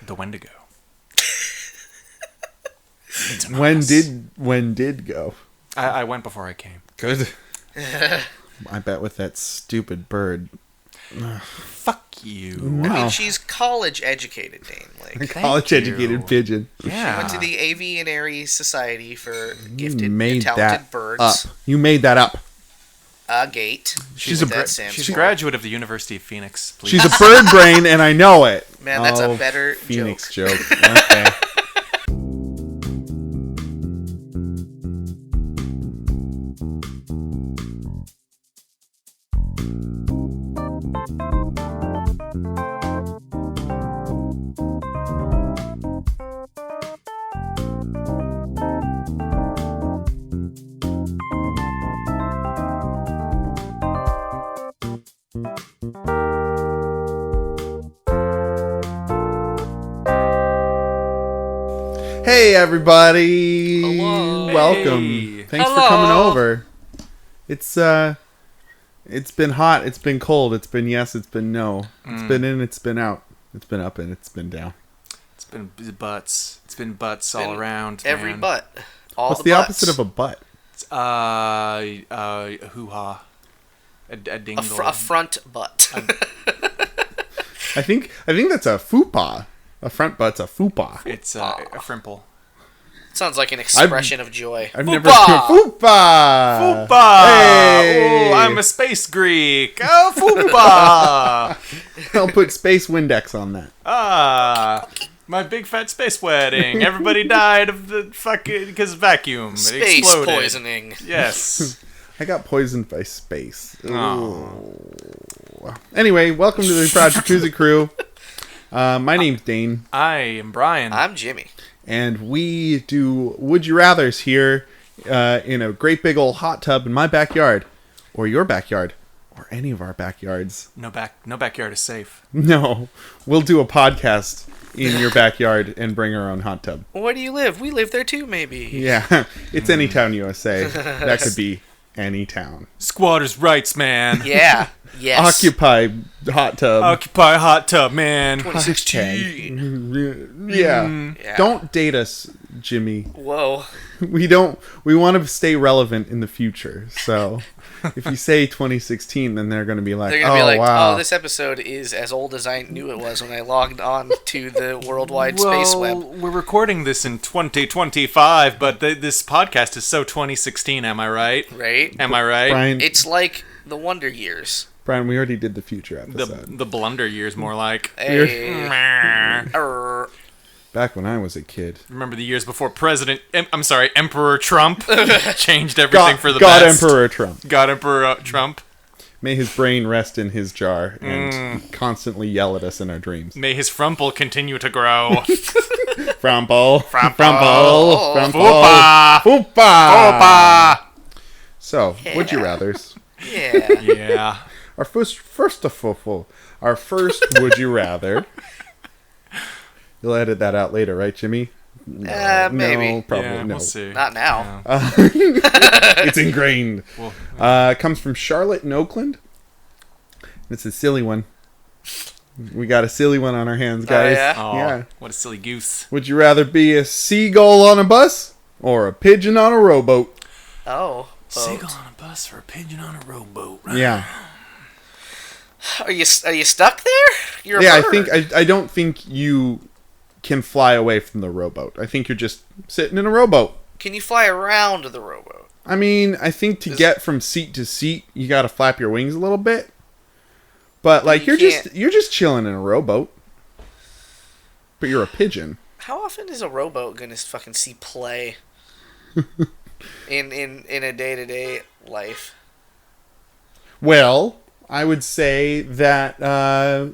the Wendigo. When did go? I went before I came. Good. I bet with that stupid bird. Fuck you. No. I mean, she's college-educated, Dane. Like, College-educated pigeon. Yeah. she went to the Aviary Society for Gifted and Made Talented that Birds. up. You made that up. A gate. She's a graduate of the University of Phoenix. Please. She's a bird brain, and I know it. Man, that's a better Phoenix joke. joke. Okay. Hey everybody! Hello. Welcome. Hey. Thanks for coming over. It's been hot. It's been cold. It's been yes. It's been no. It's been in. It's been out. It's been up and it's been down. It's been butts. It's been butts all around. Every man. butt. All What's the the butts. opposite of a butt? Hoo-ha. A dingle. A front butt. I think that's a fupa. A front butt's a fupa. It's a frimple. Sounds like an expression of joy. I've never fupa. Fupa! Hey! Oh, I'm a space Greek. Oh, fupa! I'll put space Windex on that. My big fat space wedding. Everybody died of the fucking because vacuum. It Space exploded. poisoning. Yes. I got poisoned by space. Oh. Ooh. Anyway, welcome to the Project Jacuzzi crew. My name's Dane. I am Brian. I'm Jimmy. And we do Would You Rathers here in a great big old hot tub in my backyard. Or your backyard. Or any of our backyards. No backyard is safe. No. We'll do a podcast in your backyard and bring our own hot tub. Where do you live? We live there too, maybe. Yeah. It's any town, USA. That could be any town. Squatters' rights, man. Yeah. Yes. Occupy hot tub. Occupy hot tub, man. 2016. Yeah. Yeah. Don't date us, Jimmy. Whoa. We want to stay relevant in the future. So if you say 2016, then they're going to be like, They're going to oh, be like, wow. oh, this episode is as old as I knew it was when I logged on to the worldwide space web. We're recording this in 2025, but this podcast is so 2016, am I right? Right? Am I right? Brian, It's like the Wonder Years. Brian, we already did the future episode. The blunder years, more like. Hey. Back when I was a kid. Remember the years before Emperor Trump changed everything for the God best. Emperor Trump. God Emperor Trump. May his brain rest in his jar and constantly yell at us in our dreams. May his frumple continue to grow. Frumple. Frumple. Fupa. Fupa. Fupa. So, would you rathers? Yeah. Yeah. Our first would you rather. You'll edit that out later, right, Jimmy? No, maybe. No, probably Yeah, no. we'll see. Not now. Yeah. It's ingrained. Well, Comes from Charlotte in Oakland. It's a silly one. We got a silly one on our hands, guys. yeah? Oh, Yeah. what a silly goose. Would you rather be a seagull on a bus or a pigeon on a rowboat? Oh. Seagull on a bus or a pigeon on a rowboat. Yeah. Are you stuck there? You're a Yeah, bird. I don't think you can fly away from the rowboat. I think you're just sitting in a rowboat. Can you fly around the rowboat? I mean, I think to get from seat to seat, you got to flap your wings a little bit. But like You you're just chilling in a rowboat. But you're a pigeon. How often is a rowboat gonna fucking see play in a day-to-day life? Well, I would say that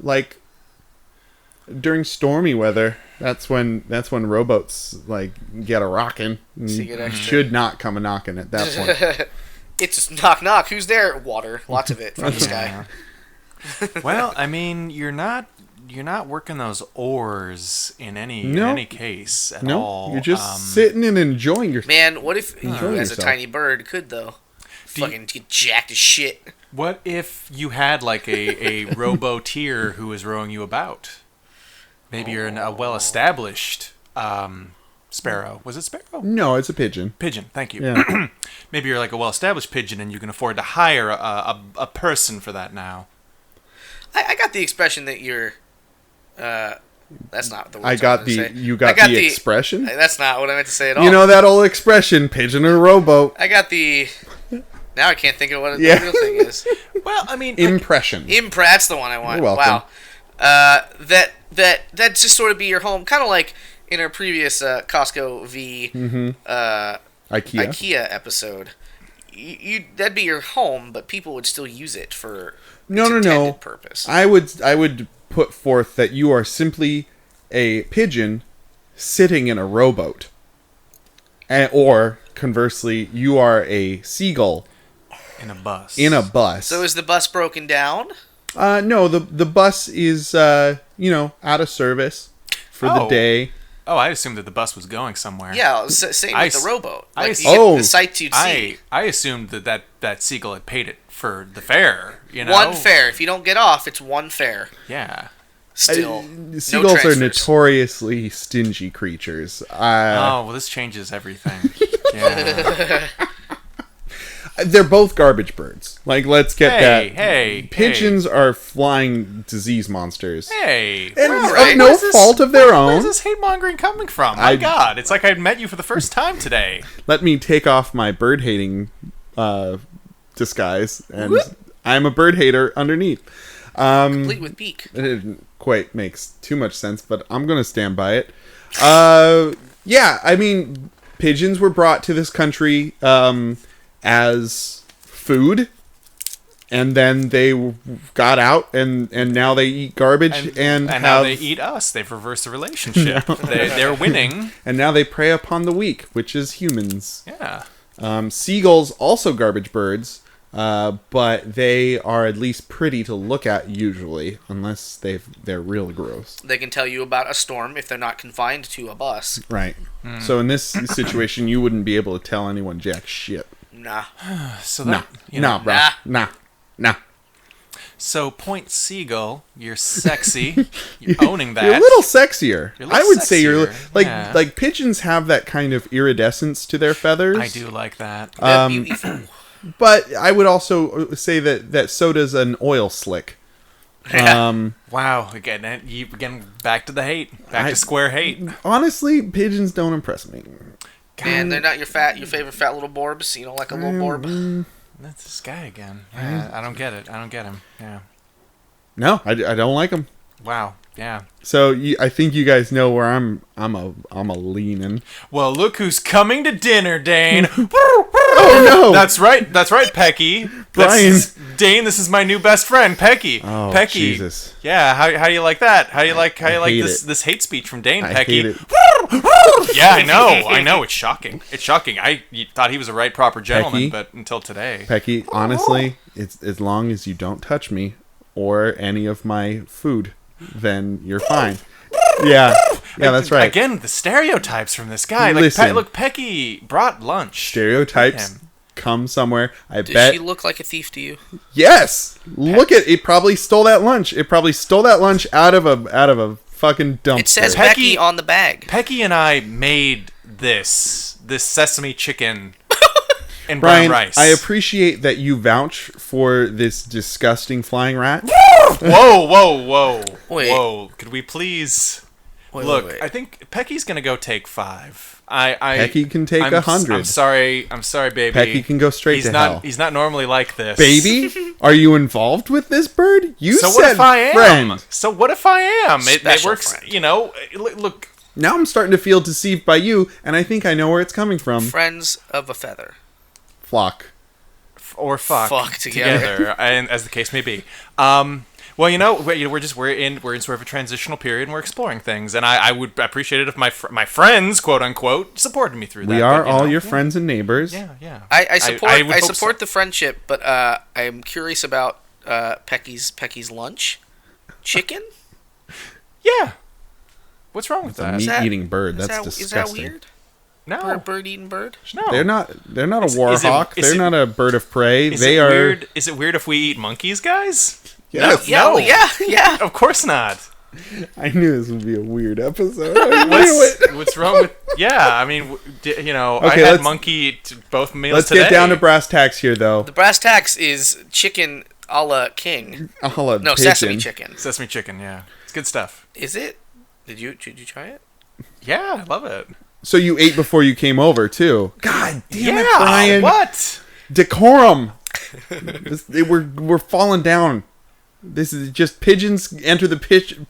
like during stormy weather, that's when rowboats like get a rocking. So you get extra. Should not come a knocking at that point. It's knock knock. Who's there? Water, lots of it from the sky. Well, I mean, you're not working those oars in any case at all. You're just sitting and enjoying yourself. Man, what if you, Enjoy as yourself. a tiny bird, could though? Fucking get jacked as shit. What if you had like a rowboateer who was rowing you about? Maybe you're a well-established sparrow. Was it sparrow? No, it's a pigeon. Pigeon. Thank you. Yeah. Maybe you're like a well-established pigeon, and you can afford to hire a person for that now. I got the expression that you're. That's not the word. You got the expression? That's not what I meant to say at all. You know that old expression, pigeon or rowboat. I got the. Now I can't think of what the real thing is. Well, I mean, impression. That's the one I want. You're welcome. Wow. That just sort of be your home, kind of like in our previous Costco v IKEA episode. That'd be your home, but people would still use it for its intended purpose. I would put forth that you are simply a pigeon sitting in a rowboat, or conversely, you are a seagull in a bus. So is the bus broken down? No, the bus is out of service for the day. Oh, I assumed that the bus was going somewhere. Yeah, same with the rowboat. The sights you'd see. I assumed that seagull had paid it for the fare. One fare. If you don't get off, it's one fare. Yeah. Still, seagulls are notoriously stingy creatures. Well, this changes everything. Yeah. They're both garbage birds. Like, let's get that. Hey, pigeons are flying disease monsters. Hey, and of no fault of their own. Where's this hate mongering coming from? My God, it's like I met you for the first time today. Let me take off my bird hating disguise, and I'm a bird hater underneath. Complete with beak. It didn't quite makes too much sense, but I'm gonna stand by it. Yeah, I mean, pigeons were brought to this country as food, and then they got out, and now they eat garbage, and now they eat us. They've reversed the relationship. They're winning, and now they prey upon the weak, which is humans. Yeah. Seagulls also garbage birds, but they are at least pretty to look at usually, unless they're real gross. They can tell you about a storm if they're not confined to a bus. Right. So in this situation, you wouldn't be able to tell anyone jack shit. Nah. Nah. So, point seagull, you're sexy. You're owning that. You're a little sexier. I would say you're yeah. like pigeons have that kind of iridescence to their feathers. I do like that. They're beautiful. But I would also say that so does an oil slick. Wow, again, back to the hate, to square hate. Honestly, pigeons don't impress me. Man, they're not your favorite fat little borbs. You don't like a little borb? That's this guy again. Yeah, I don't get it. I don't get him. Yeah. No, I don't like them. Wow. Yeah. So I think you guys know where I'm a leaning. Well, look who's coming to dinner, Dane. Oh no! That's right, Pecky. Brian. Dane, this is my new best friend, Pecky. Oh, Pecky. Jesus. Yeah, how do you like that? How do you like this hate speech from Dane, Pecky? Hate it. Yeah, I know. It's shocking. I thought he was a right proper gentleman, Pecky, but until today. Pecky, honestly, it's as long as you don't touch me or any of my food, then you're fine. Yeah, that's right. Again, the stereotypes from this guy. Listen, Look, Pecky brought lunch. Stereotypes come somewhere. I bet. Does she look like a thief to you? Yes. Look at it. Probably stole that lunch. It probably stole that lunch out of a fucking dumpster. It says Pecky on the bag. Pecky and I made this sesame chicken and Brian, brown rice. I appreciate that you vouch for this disgusting flying rat. Whoa. Wait. Whoa. Could we please... Look, wait. I think Pecky's going to go take 5. Pecky can take 100. I'm sorry, baby. Pecky can go straight to hell. He's not normally like this. Baby, are you involved with this bird? You so said what if I am? friend. So what if I am? It works, friend. Look. Now I'm starting to feel deceived by you, and I think I know where it's coming from. Friends of a feather. Flock. Or fuck together. and as the case may be. Well, we're in sort of a transitional period, and we're exploring things, and I would appreciate it if my friends, quote unquote, supported me through that. We are all your friends and neighbors. Yeah. I support so. the friendship, but I'm curious about Pecky's lunch. Chicken? Yeah. What's wrong with that? Meat eating bird. That's disgusting. Is that weird? No. Bird eating bird? No. They're not a war hawk. They're not a bird of prey. Is it weird if we eat monkeys, guys? Yes. No. Yeah. Of course not. I knew this would be a weird episode. I knew it. What's wrong with? Yeah, I mean, I Okay, had let's- monkey both meals Let's today. get down to brass tacks here, though. The brass tacks is chicken a la king. I'll No, pigeon. sesame chicken. Sesame chicken. Yeah, it's good stuff. Is it? Did you try it? Yeah, I love it. So you ate before you came over, too. God damn it, Brian. What? Decorum. We're falling down. This is just pigeons enter the pigeon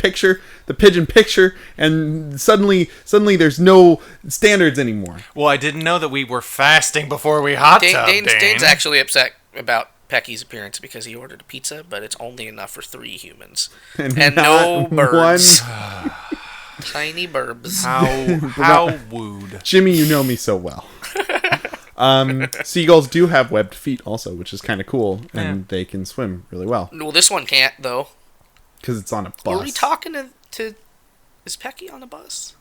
picture, and suddenly there's no standards anymore. Well, I didn't know that we were fasting before we hot tub. Dane's actually upset about Pecky's appearance because he ordered a pizza, but it's only enough for 3 humans. And no not birds. Tiny burbs. How wooed. Jimmy, you know me so well. Seagulls do have webbed feet also, which is kind of cool, and they can swim really well Well, this one can't, though. because it's on a bus. Were we talking to... Is Pecky on a bus?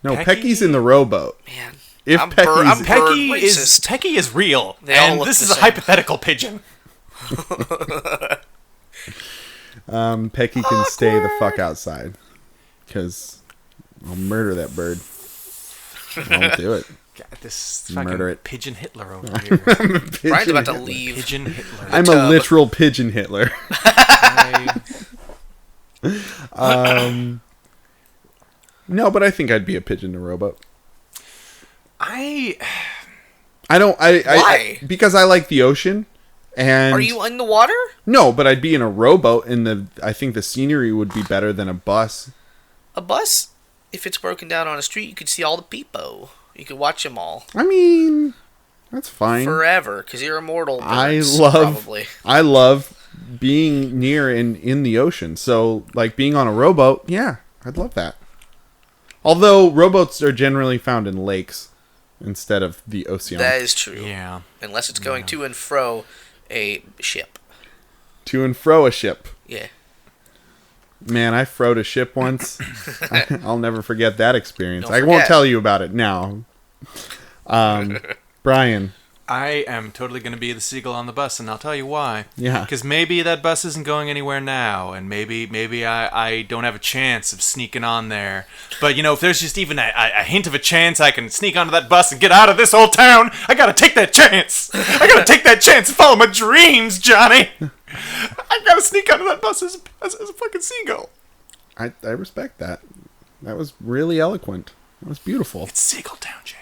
No, Pecky? Pecky's in the rowboat. Man. If I'm Pecky's- bird Pecky is real, They all and look this the is a same. hypothetical pigeon. Pecky can stay the fuck outside because I'll murder that bird. I'll do it. God, this Murder fucking it. pigeon Hitler over here. Brian's about to Hitler. leave. Pigeon Hitler. I'm a literal pigeon Hitler. No, but I think I'd be a pigeon in a rowboat. I Why? Because I like the ocean. And Are you in the water? No, but I'd be in a rowboat, and I think the scenery would be better than a bus. A bus? If it's broken down on a street, you could see all the people. You could watch them all. I mean, that's fine. Forever, because you're immortal. I Birds, love probably. I love being near and in the ocean. So, like being on a rowboat, yeah, I'd love that. Although rowboats are generally found in lakes instead of the ocean. That is true. Yeah. Unless it's going to and fro a ship. To and fro a ship. Yeah. Man, I froed a ship once. I'll never forget that experience. Don't I won't forget. tell you about it now. Brian. I am totally going to be the seagull on the bus, and I'll tell you why. Yeah. Because maybe that bus isn't going anywhere now, and maybe I don't have a chance of sneaking on there. But, if there's just even a hint of a chance I can sneak onto that bus and get out of this old town, I got to take that chance. I got to take that chance and follow my dreams, Johnny. I got to sneak onto that bus as a fucking seagull. I respect that. That was really eloquent. That was beautiful. It's Seagull Town, Jake.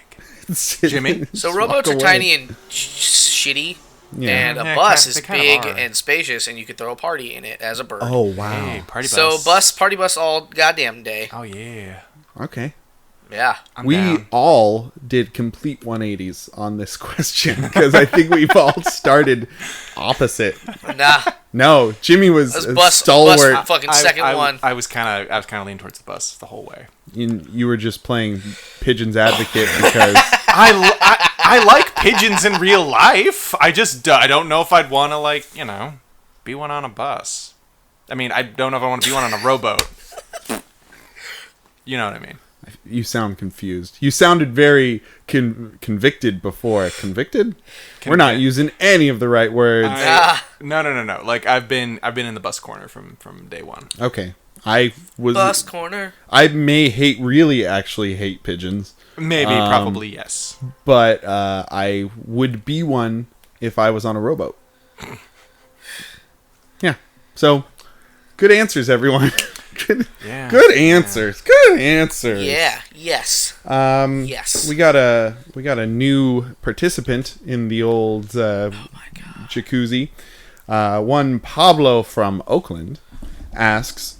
Jimmy? So Just rowboats walk are away. tiny and shitty, Yeah. and a Yeah, bus they is kind of big are. and spacious, and you could throw a party in it as a bird. Oh, wow. Hey, party So bus. party bus all goddamn day. Oh, yeah. Okay. Yeah. I'm We down. all did complete 180s on this question because I think we've all started opposite. Nah. No, Jimmy was That's a bus stalwart. fucking second one. I was kind of leaning towards the bus the whole way. You were just playing pigeon's advocate because I like pigeons in real life. I don't know if I'd want to be one on a bus. I mean, I don't know if I want to be one on a rowboat. You know what I mean? you sound confused. You sounded very convicted before. Convicted? We're not using any of the right words. No. Like I've been in the bus corner from day one. Okay. I was Bus corner. I may actually hate pigeons, Maybe, probably, yes. but I would be one if I was on a rowboat. Yeah. So, good answers, everyone. Yeah. Good answers. Good answers. Yeah. Yes. Yes. We got a new participant in the old jacuzzi. One Pablo from Oakland asks,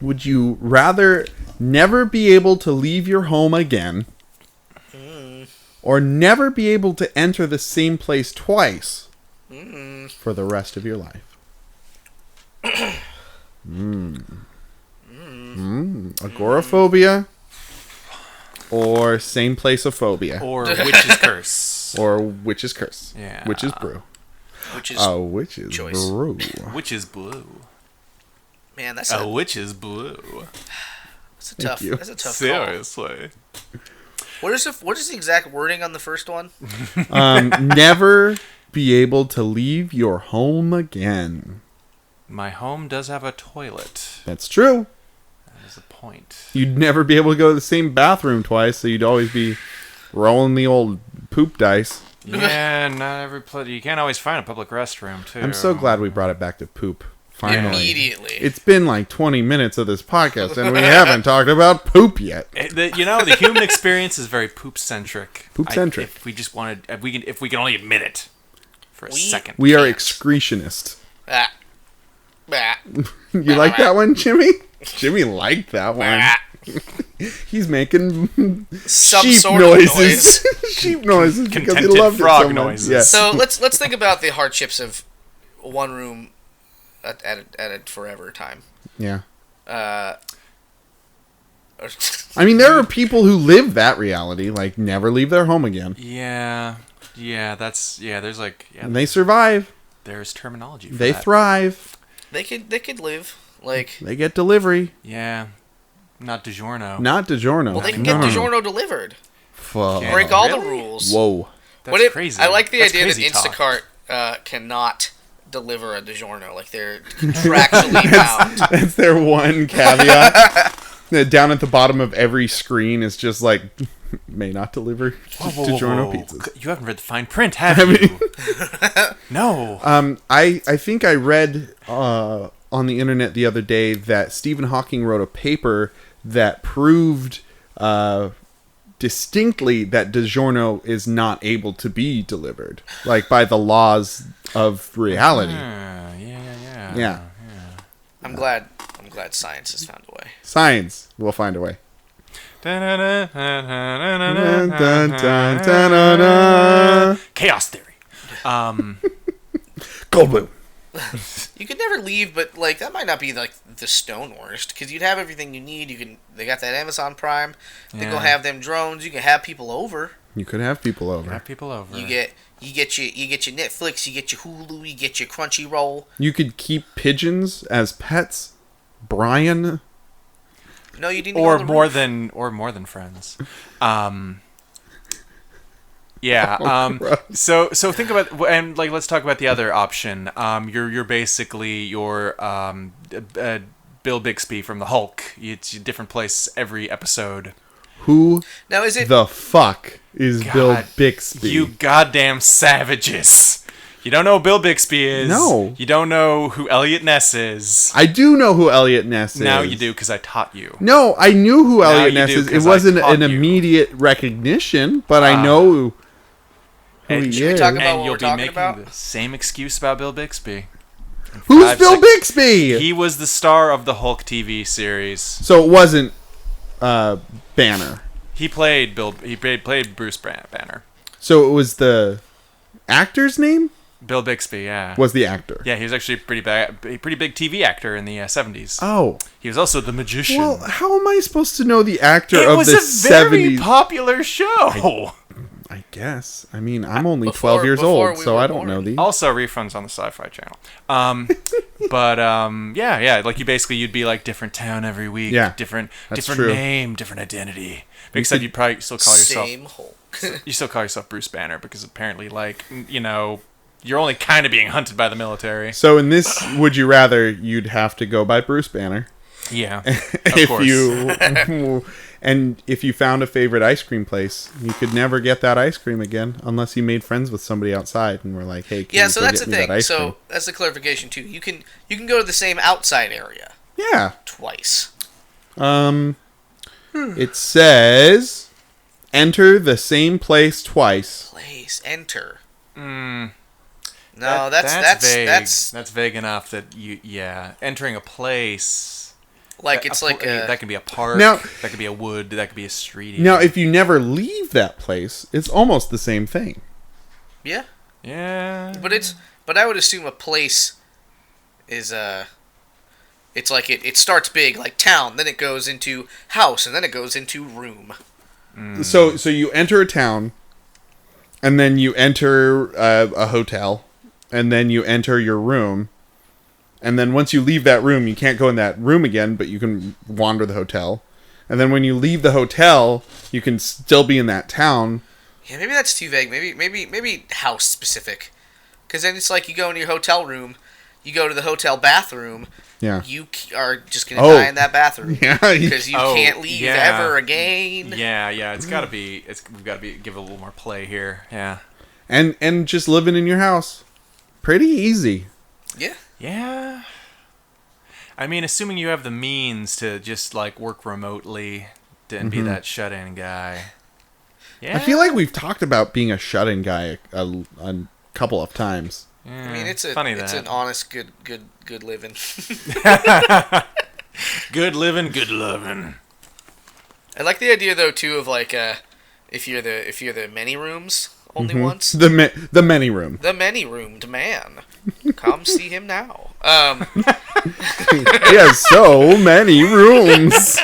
would you rather never be able to leave your home again or never be able to enter the same place twice for the rest of your life? Agoraphobia or same placeophobia Or witch's curse. or witch's curse. Yeah. Witch's brew. Which is Witch's choice. brew. Witch's blue. man, that's A a witch's blue. tough. you. That's a tough call. Seriously. What is the exact wording on the first one? Never be able to leave your home again. My home does have a toilet. That's true. What's the point? You'd never be able to go to the same bathroom twice, so you'd always be rolling the old poop dice. Yeah, not every place. You can't always find a public restroom, too. I'm so glad we brought it back to poop. Finally. Immediately. It's been like 20 minutes of this podcast, and we haven't talked about poop yet. The human experience is very poop-centric. Poop-centric. If we just wanted... If we can only admit it for a second. We are excretionists. Ah. Ah. You like that one, Jimmy? Jimmy liked that one. He's making Some sheep sort noises. of noise. Sheep noises because he Contented loved frog it so much. noises. Yeah. So let's think about the hardships of one room at a forever time. Yeah. I I mean, there are people who live that reality, like never leave their home again. Yeah, there's like... Yeah, And they survive. there's terminology for They that. thrive. They could live like. They get delivery. Yeah. Not DiGiorno. Not DiGiorno. Well, they can get DiGiorno delivered. Fuck. Yeah. Break all the Really? rules. Whoa. That's crazy. I like the That's idea that crazy talk. Instacart cannot deliver a DiGiorno. Like they're contractually bound. That's their one caveat. Down at the bottom of every screen is just like, may not deliver DiGiorno pizzas. You haven't read the fine print, have you? No. I think I read on the internet the other day that Stephen Hawking wrote a paper that proved distinctly that DiGiorno is not able to be delivered, like by the laws of reality. Yeah. I'm glad science has found a way. Science will find a way. Chaos theory. Goldblum. You could never leave, but like that might not be like the stone worst because you'd have everything you need. They got that Amazon Prime. They go have them drones. You can have people over. You could have people over. Have people over. You get your Netflix. You get your Hulu. You get your Crunchyroll. You could keep pigeons as pets. Brian. No, you didn't. Or more than friends. Yeah. So think about, and like let's talk about the other option. You're basically your Bill Bixby from the Hulk. It's a different place every episode. Who now is it the fuck is Bill Bixby? You goddamn savages. You don't know who Bill Bixby is. No. You don't know who Elliot Ness is. I do know who Elliot Ness is. Now you do because I taught you. No, I knew who Elliot you Ness do, is. It 'cause I wasn't taught an you. immediate recognition, but I know who And he should we is. talk about And what you'll we're be talking making about? the same excuse about Bill Bixby. Who's 5 Bill seconds. Bixby? He was the star of the Hulk TV series. So it wasn't Banner. He played played Bruce Banner. So it was the actor's name? Bill Bixby, yeah. Was the actor. Yeah, he was actually a pretty big TV actor in the 70s. Oh. He was also the magician. Well, how am I supposed to know the actor it of was the a very 70s? popular show. I guess. I mean, I'm only Before- 12 years before old, we so were I don't born. know these. Also, refunds on the Sci-Fi Channel. Yeah, like you'd be like different town every week. Yeah, different true. name, different identity. Except you'd probably still call yourself. Same Hulk. You still call yourself Bruce Banner because apparently, like, you're only kind of being hunted by the military. So in this, would you rather, you'd have to go by Bruce Banner. Yeah, of If course. and if you found a favorite ice cream place, you could never get that ice cream again unless you made friends with somebody outside and were like, "Hey, can Yeah, you so go that's get the me that thing. ice cream?" So that's the clarification too. You can go to the same outside area Yeah. twice. It says enter the same place twice. Place enter. Mm, No, that's vague. that's That's vague enough that entering a place. like it's like that could be a park. Now- that could be a wood. That could be a street. Now, even. if you never leave that place, it's almost the same thing. yeah. Yeah, But I would assume a place is it's like it starts big like town, then it goes into house, and then it goes into room. So you enter a town, and then you enter a hotel, and then you enter your room, and then once you leave that room, you can't go in that room again, but you can wander the hotel. And then when you leave the hotel, you can still be in that town. Yeah, maybe that's too vague. Maybe house specific. Because then it's like you go into your hotel room, you go to the hotel bathroom, Yeah. you are just gonna die in that bathroom. Yeah. Because you can't leave ever again. Yeah, we've got to give it a little more play here. Yeah. And just living in your house, pretty easy. Yeah. Yeah. I mean, assuming you have the means to just like work remotely and be that shut-in guy. Yeah. I feel like we've talked about being a shut-in guy a couple of times. Yeah, I mean, it's an honest, good living. Good living, good loving. I like the idea though too of like if you're the many rooms only once. The many room. The many roomed man. Come see him now. He has so many rooms.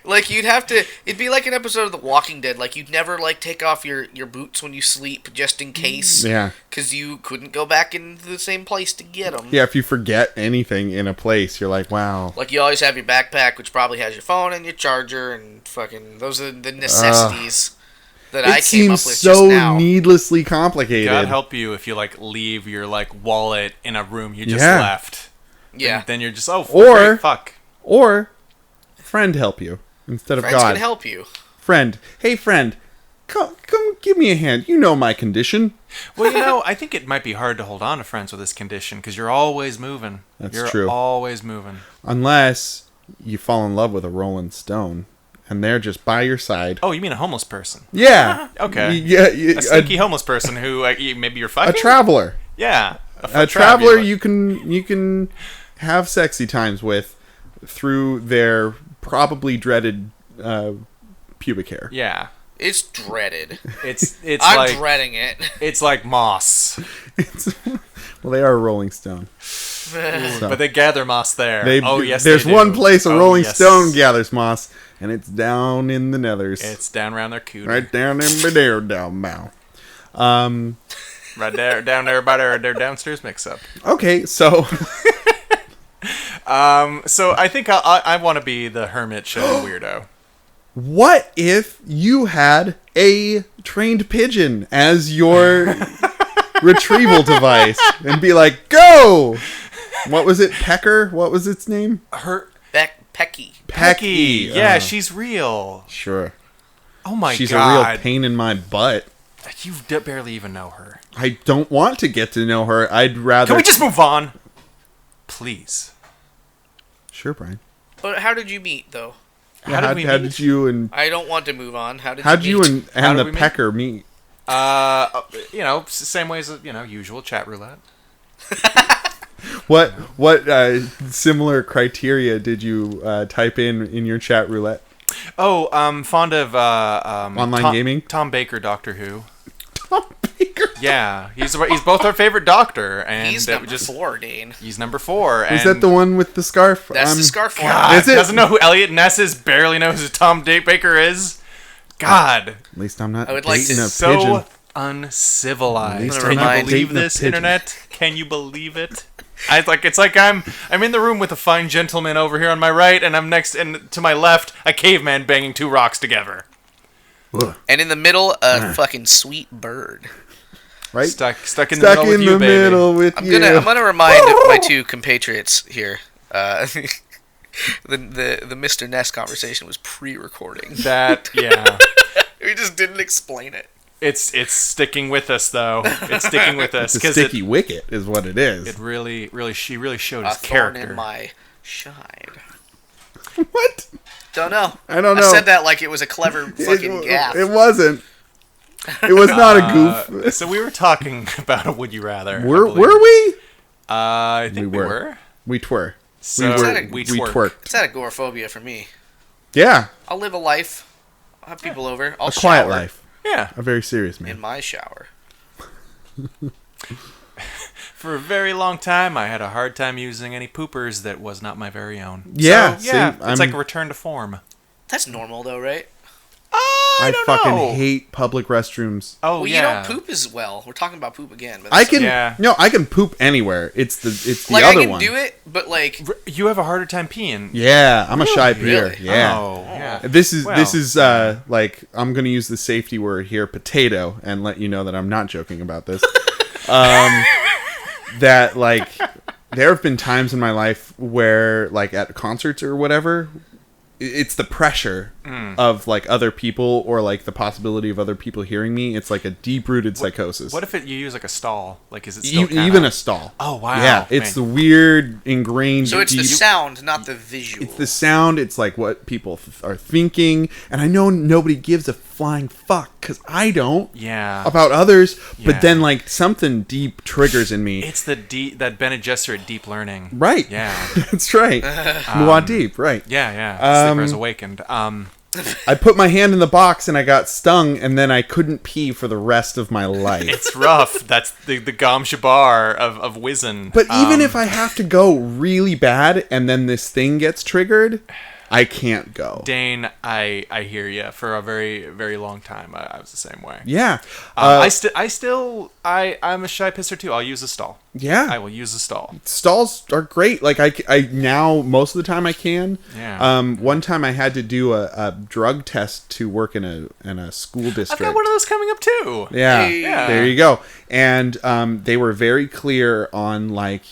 Like it'd be like an episode of The Walking Dead. Like you'd never like take off your boots when you sleep just in case. Yeah. Because you couldn't go back into the same place to get them. Yeah, if you forget anything in a place, you're like, wow. Like you always have your backpack, which probably has your phone and your charger and fucking those are the necessities that I came up with so just now. Needlessly complicated. God help you if you like leave your like wallet in a room you just left. Yeah. Then you're just Or- fuck. Or friend help you instead of Friends God. can help you. Friend, hey friend, come give me a hand. You know my condition. Well, I think it might be hard to hold on to friends with this condition because you're always moving. You're true. Always moving. Unless you fall in love with a Rolling Stone and they're just by your side. Oh, you mean a homeless person? Yeah. Okay. Yeah. A stinky homeless person who maybe you're fucking? A traveler. Yeah. A traveler you can have sexy times with through their probably dreaded pubic hair. Yeah. It's dreaded. It's I'm like dreading it. it's like moss. Well, they are a Rolling Stone. But they gather moss there. Yes, there's they do. one place a Rolling yes. Stone gathers moss, and it's down in the nethers. It's down around their cootie. Right down in there, down bow. Right there, down there by their downstairs mix-up. Okay, so So I think I want to be the hermit show weirdo. what if you had a trained pigeon as your retrieval device and be like, go? What was it? Pecker? What was its name? Pecky. Pecky. Yeah, she's real. Sure. Oh my She's god. a real pain in my butt. You barely even know her. I don't want to get to know her. I'd rather... Can we just move on? Please. Sure, Brian. But how did you meet though? Yeah, How did we how meet? did you and... I don't want to move on. How How'd did you meet? How and did the we meet? pecker meet? Same ways as, usual chat roulette. What similar criteria did you type in your chat roulette? Oh, fond of Online gaming? Tom Baker, Doctor Who. Tom Baker. Yeah, he's both our favorite Doctor, and He's number 4, Dane. He's number 4. Is that the one with the scarf? That's the scarf one. God, Is it? doesn't know who Elliot Ness is. Barely knows who Tom Baker is. God, At least I'm not I would like dating to- a so pigeon. uncivilized. least Can I'm you not believe dating a this, pigeon. internet? Can you believe it? It's like I'm in the room with a fine gentleman over here on my right, and I'm next, and to my left, a caveman banging 2 rocks together. Ugh. And in the middle, a fucking sweet bird. Right? Stuck in the Stuck middle with in you, the baby. middle with I'm you. gonna remind my 2 compatriots here. The Mr. Ness conversation was pre-recording. That We just didn't explain it. it's sticking with us though. It's sticking with us It's a sticky wicket is what it is. it really she really showed A his thorn character. in my side. What? Don't know. I don't know. I said that like it was a clever fucking gaff. It wasn't. It was not a goof. So we were talking about a would you rather. I Were believe. we? I think we We were. were. We twere. So we twerked. It's not agoraphobia for me. Yeah. I'll live a life. I'll have people over. I'll A quiet shower life. Yeah. A very serious in man. my shower. For a very long time, I had a hard time using any poopers that was not my very own. Yeah, So, yeah, see, it's like a return to form. That's normal though, right? I don't fucking know. hate public restrooms. Oh, Well, yeah. you don't poop as well. We're talking about poop again. But I can Yeah. no, I can poop anywhere. It's the like other I can one. do it, but like You have a harder time peeing. Yeah, I'm a shy peer. Really? Yeah. Oh, yeah. This is Well, like I'm gonna use the safety word here, potato, and let you know that I'm not joking about this. That like there have been times in my life where, like, at concerts or whatever, it's the pressure of, like, other people or, like, the possibility of other people hearing me. It's like a deep-rooted psychosis. What if you use like a stall? Like, is it still even a stall? Oh, wow. Yeah, it's the weird, ingrained... So it's the sound, not the visual. It's the sound. It's like what people are thinking. And I know nobody gives a flying fuck, because I don't. Yeah. About others. Yeah. But then, like, something deep triggers in me. It's that Bene Gesserit deep learning. Right. Yeah. That's right. Muad'Dib, right. Yeah. Sleeper's Awakened. I put my hand in the box and I got stung, and then I couldn't pee for the rest of my life. It's rough. That's the Gom Shabar of Wizen. But even if I have to go really bad and then this thing gets triggered, I can't go. Dane, I hear you. For a very, very long time, I was the same way. Yeah. I'm a shy pisser too. I'll use a stall. Yeah. I will use a stall. Stalls are great. Like, I now, most of the time I can. Yeah. One time I had to do a drug test to work in a school district. I've got one of those coming up too. Yeah. Hey. Yeah. There you go. And they were very clear on, like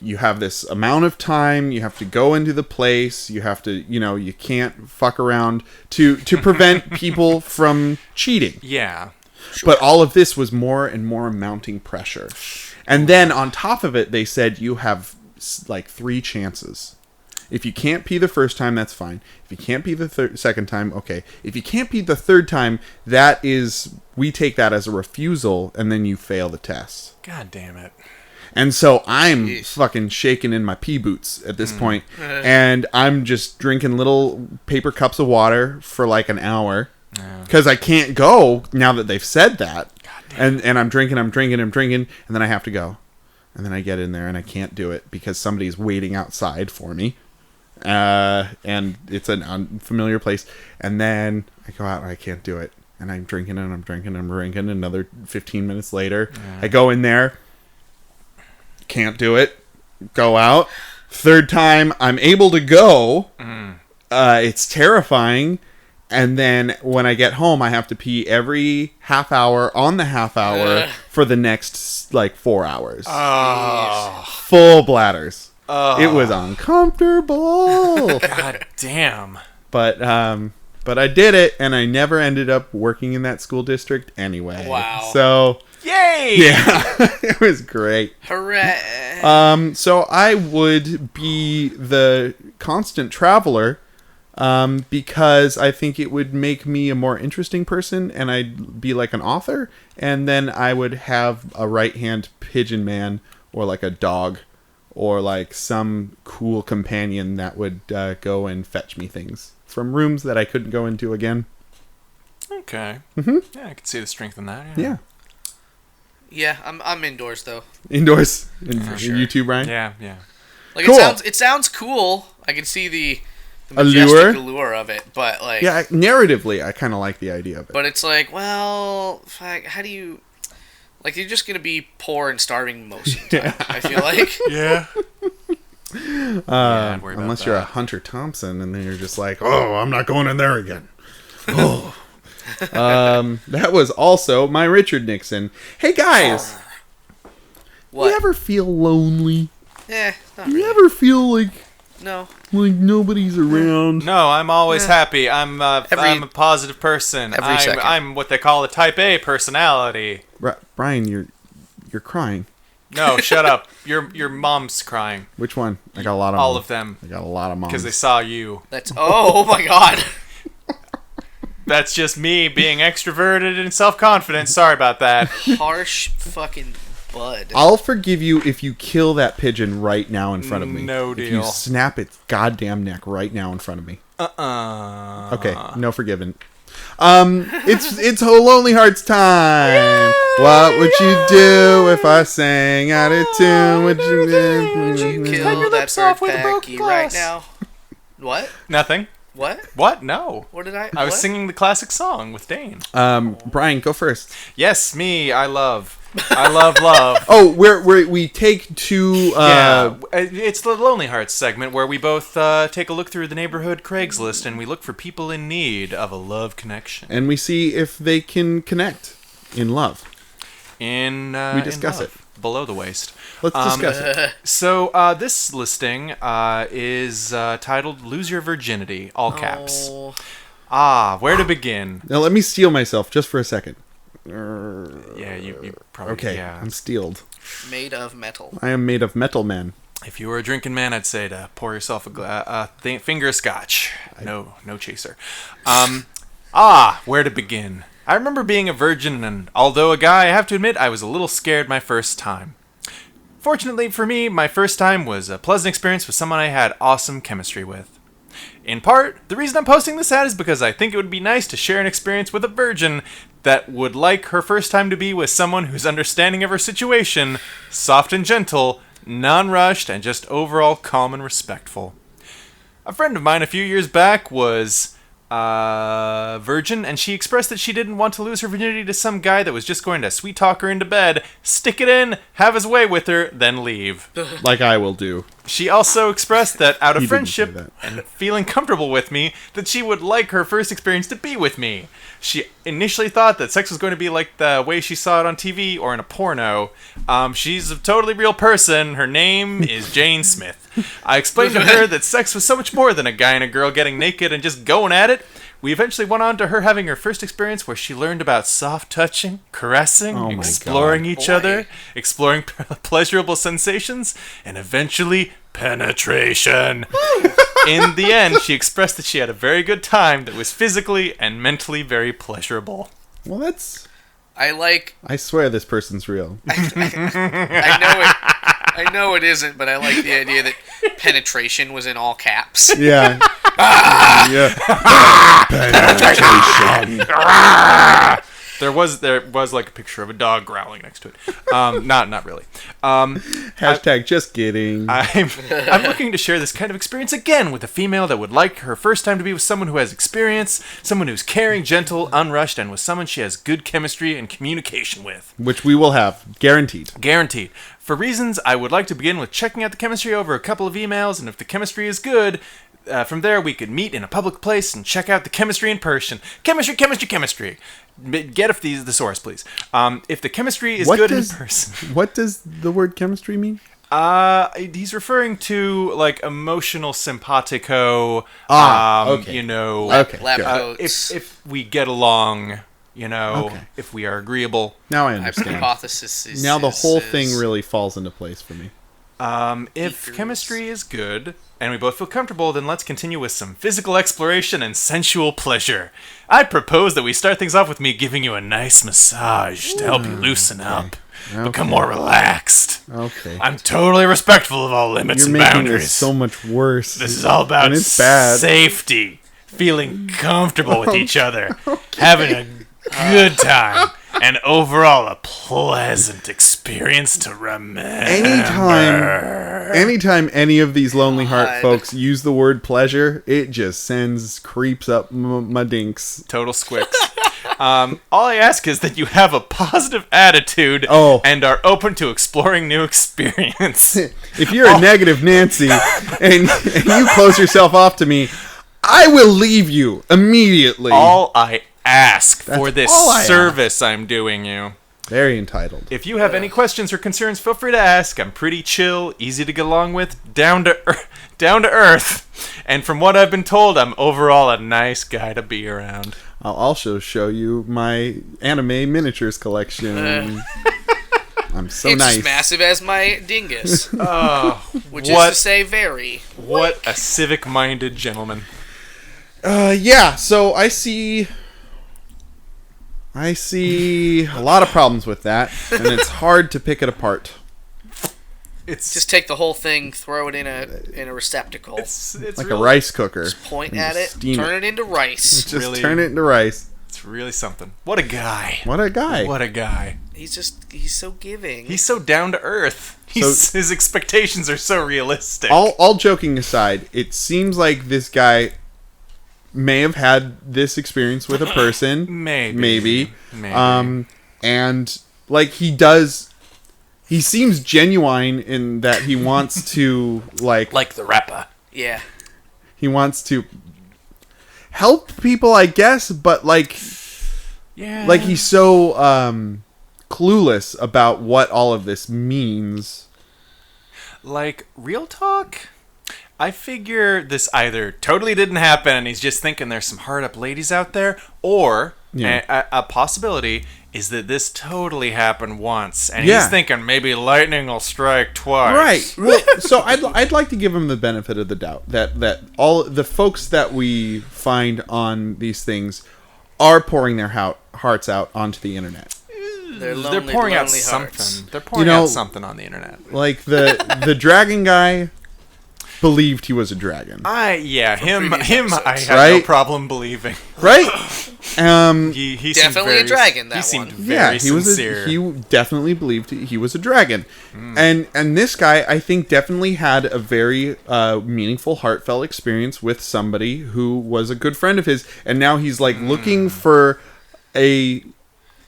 you have this amount of time, you have to go into the place, you have to, you can't fuck around to prevent people from cheating. Yeah. Sure. But all of this was more and more mounting pressure. And then on top of it, they said you have like 3 chances. If you can't pee the first time, that's fine. If you can't pee the second time, okay. If you can't pee the third time, we take that as a refusal, and then you fail the test. God damn it. And so I'm fucking shaking in my pee boots at this point, and I'm just drinking little paper cups of water for like an hour because I can't go now that they've said that. And I'm drinking, and then I have to go. And then I get in there and I can't do it because somebody's waiting outside for me. And it's an unfamiliar place. And then I go out and I can't do it. And I'm drinking. Another 15 minutes later, I go in there. Can't do it. Go out. Third time, I'm able to go. It's terrifying. And then when I get home, I have to pee every half hour on the half hour for the next, 4 hours. Oh. Full bladders. It was uncomfortable. God damn. But I did it, and I never ended up working in that school district anyway. Wow. So... Yay! Yeah, it was great. Hooray! So I would be the constant traveler, because I think it would make me a more interesting person, and I'd be like an author, and then I would have a right-hand pigeon man, or like a dog, or like some cool companion that would go and fetch me things from rooms that I couldn't go into again. Okay. Mm-hmm. Yeah, I can see the strength in that. Yeah. Yeah, I'm indoors though. Indoors in sure. you too, Brian. Yeah. Like Cool. it sounds cool. I can see the majestic allure of it, but like Yeah, narratively, I kind of like the idea of it. But it's like, well, how do you like? You're just gonna be poor and starving most of the time. I feel like. Yeah. I'd worry about unless that. you're a Hunter Thompson, and then you're just like, oh, I'm not going in there again. Oh. That was also my Richard Nixon. Hey guys, What? you ever feel lonely? Not You really. ever feel like No. nobody's around? No, I'm always happy. I'm a positive person. Every second. I'm what they call a type A personality. Brian, you're crying. No, shut up. Your mom's crying. Which one? I got a lot of All them. of them. I got a lot of moms. Because they saw you. Oh my god. That's just me being extroverted and self-confident. Sorry about that. Harsh fucking bud. I'll forgive you if you kill that pigeon right now in front of me. No If you deal. snap its goddamn neck right now in front of me. Okay, no forgiving. It's Lonely Hearts time. What would you do if I sang out of tune? Would you Would you Cut kill your that lips off bird with a broken Pecky right glass. now? What? Nothing. What? What? No. What did I? I was what? singing the classic song with Dane. Brian, go first. Yes, me. I love love. Oh, we take two. Yeah, it's the Lonely Hearts segment where we both take a look through the neighborhood Craigslist and we look for people in need of a love connection. And we see if they can connect in love. We We discuss it. below the waist. Let's discuss it. So this listing is titled "Lose Your Virginity," all caps. Where to begin? Now let me steel myself just for a second. Yeah, you probably. Okay, Yeah. I'm steeled. Made of metal. I am made of metal, man. If you were a drinking man, I'd say to pour yourself a finger of scotch. No chaser. Where to begin? I remember being a virgin, and although a guy, I have to admit, I was a little scared my first time. Fortunately for me, my first time was a pleasant experience with someone I had awesome chemistry with. In part, the reason I'm posting this ad is because I think it would be nice to share an experience with a virgin that would like her first time to be with someone who's understanding of her situation, soft and gentle, non-rushed, and just overall calm and respectful. A friend of mine a few years back was virgin, and she expressed that she didn't want to lose her virginity to some guy that was just going to sweet talk her into bed, stick it in, have his way with her, then leave. Like I will do. She also expressed that out of He didn't friendship say that. and feeling comfortable with me, that she would like her first experience to be with me. She initially thought that sex was going to be like the way she saw it on TV or in a porno. She's a totally real person. Her name is Jane Smith. I explained to her that sex was so much more than a guy and a girl getting naked and just going at it. We eventually went on to her having her first experience where she learned about soft touching, caressing, Oh my exploring God. each other, exploring pleasurable sensations, and eventually penetration. In the end, she expressed that she had a very good time that was physically and mentally very pleasurable. Well, that's... I swear this person's real. I know it isn't, but I like the idea that penetration was in all caps. Yeah. Yeah. Penetration. There was like a picture of a dog growling next to it. Not really. Hashtag just kidding. I'm looking to share this kind of experience again with a female that would like her first time to be with someone who has experience, someone who's caring, gentle, unrushed, and with someone she has good chemistry and communication with. Which we will have. Guaranteed. Guaranteed. For reasons, I would like to begin with checking out the chemistry over a couple of emails, and if the chemistry is good, from there we could meet in a public place and check out the chemistry in person. Chemistry. Get the thesaurus, please. If the chemistry is good in person. What does the word chemistry mean? He's referring to like emotional simpatico. Okay. You know, Okay. Lab good. coats. if we get along, you know, Okay. if we are agreeable. Now I My understand. hypothesis is Now the whole is- thing really falls into place for me. If Eaters. chemistry is good and we both feel comfortable, then let's continue with some physical exploration and sensual pleasure. I propose that we start things off with me giving you a nice massage to help you loosen up, become more relaxed. Okay. I'm totally respectful of all limits You're and making boundaries. this so much worse. This is all about And it's bad. safety, feeling comfortable with each other, having a good time, and overall a pleasant experience to remember. Anytime any of these Lonely Heart God. folks use the word pleasure, it just sends creeps up my dinks. Total squicks. All I ask is that you have a positive attitude and are open to exploring new experience. If you're a negative Nancy and you close yourself off to me, I will leave you immediately. All I ask for this all I service I'm doing you. Very entitled. If you have any questions or concerns, feel free to ask. I'm pretty chill, easy to get along with, down to earth. And from what I've been told, I'm overall a nice guy to be around. I'll also show you my anime miniatures collection. I'm so It's nice. as massive as my dingus, which what- is to say, very. What a civic-minded gentleman. Yeah, so I see a lot of problems with that, and it's hard to pick it apart. It's Just take the whole thing, throw it in a receptacle, it's Like really, a rice cooker. point and at just it, steam turn it into rice. Just really- turn it into rice. It's really something. What a guy. What a guy. What a guy. He's so giving. He's so down to earth. His expectations are so realistic. All joking aside, it seems like this guy may have had this experience with a person. Maybe. And like he seems genuine in that he wants to like the rapper. Yeah. he wants to help people, I guess, but like Yeah. like he's so clueless about what all of this means. Like, real talk? I figure this either totally didn't happen and he's just thinking there's some hard up ladies out there, or a possibility is that this totally happened once and he's thinking maybe lightning will strike twice. Right. Well, so I'd like to give him the benefit of the doubt that all the folks that we find on these things are pouring their hearts out onto the internet. They're pouring out something. They're pouring out something on the internet. Like the dragon guy believed he was a dragon. Him I have no problem believing. Right? He definitely a dragon, he seemed very sincere. He definitely believed he was a dragon. And this guy, I think, definitely had a very meaningful, heartfelt experience with somebody who was a good friend of his. And now he's like looking for a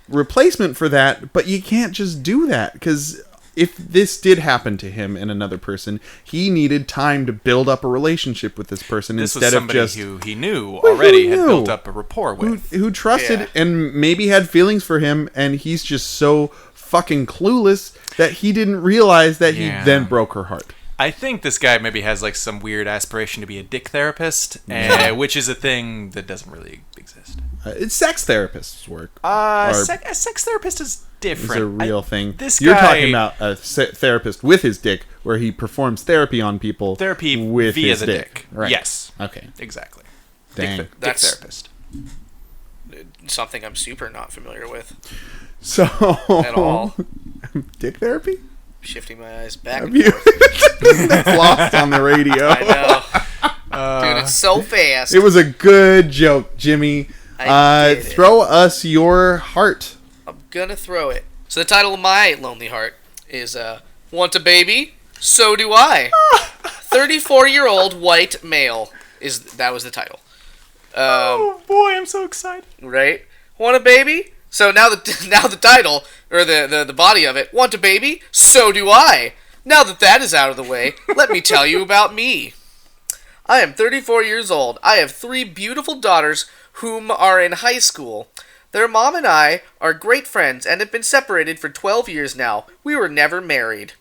replacement for that. But you can't just do that, because if this did happen to him and another person, he needed time to build up a relationship with this person instead of just who he knew already had built up a rapport with, who trusted and maybe had feelings for him, and he's just so fucking clueless that he didn't realize that he then broke her heart. I think this guy maybe has like some weird aspiration to be a dick therapist, which is a thing that doesn't really exist. It's sex therapists' work. A sex therapist is different. It's a real thing. You're talking about a therapist with his dick, where he performs therapy on people. Therapy with via his the dick. Right. Yes. Okay. Exactly. Dang. Dick therapist. Something I'm super not familiar with. So at all. Dick therapy? Shifting my eyes back. That's lost on the radio. I know. Dude, it's so fast. It was a good joke, Jimmy. Throw us your heart. I'm gonna throw it. So the title of my Lonely Heart is Want a Baby? So Do I. 34-year-old white male. That was the title. Oh boy, I'm so excited. Right? Want a baby? So now the title, or the body of it, Want a Baby? So Do I. Now that is out of the way, let me tell you about me. I am 34 years old. I have 3 beautiful daughters whom are in high school. Their mom and I are great friends and have been separated for 12 years now. We were never married.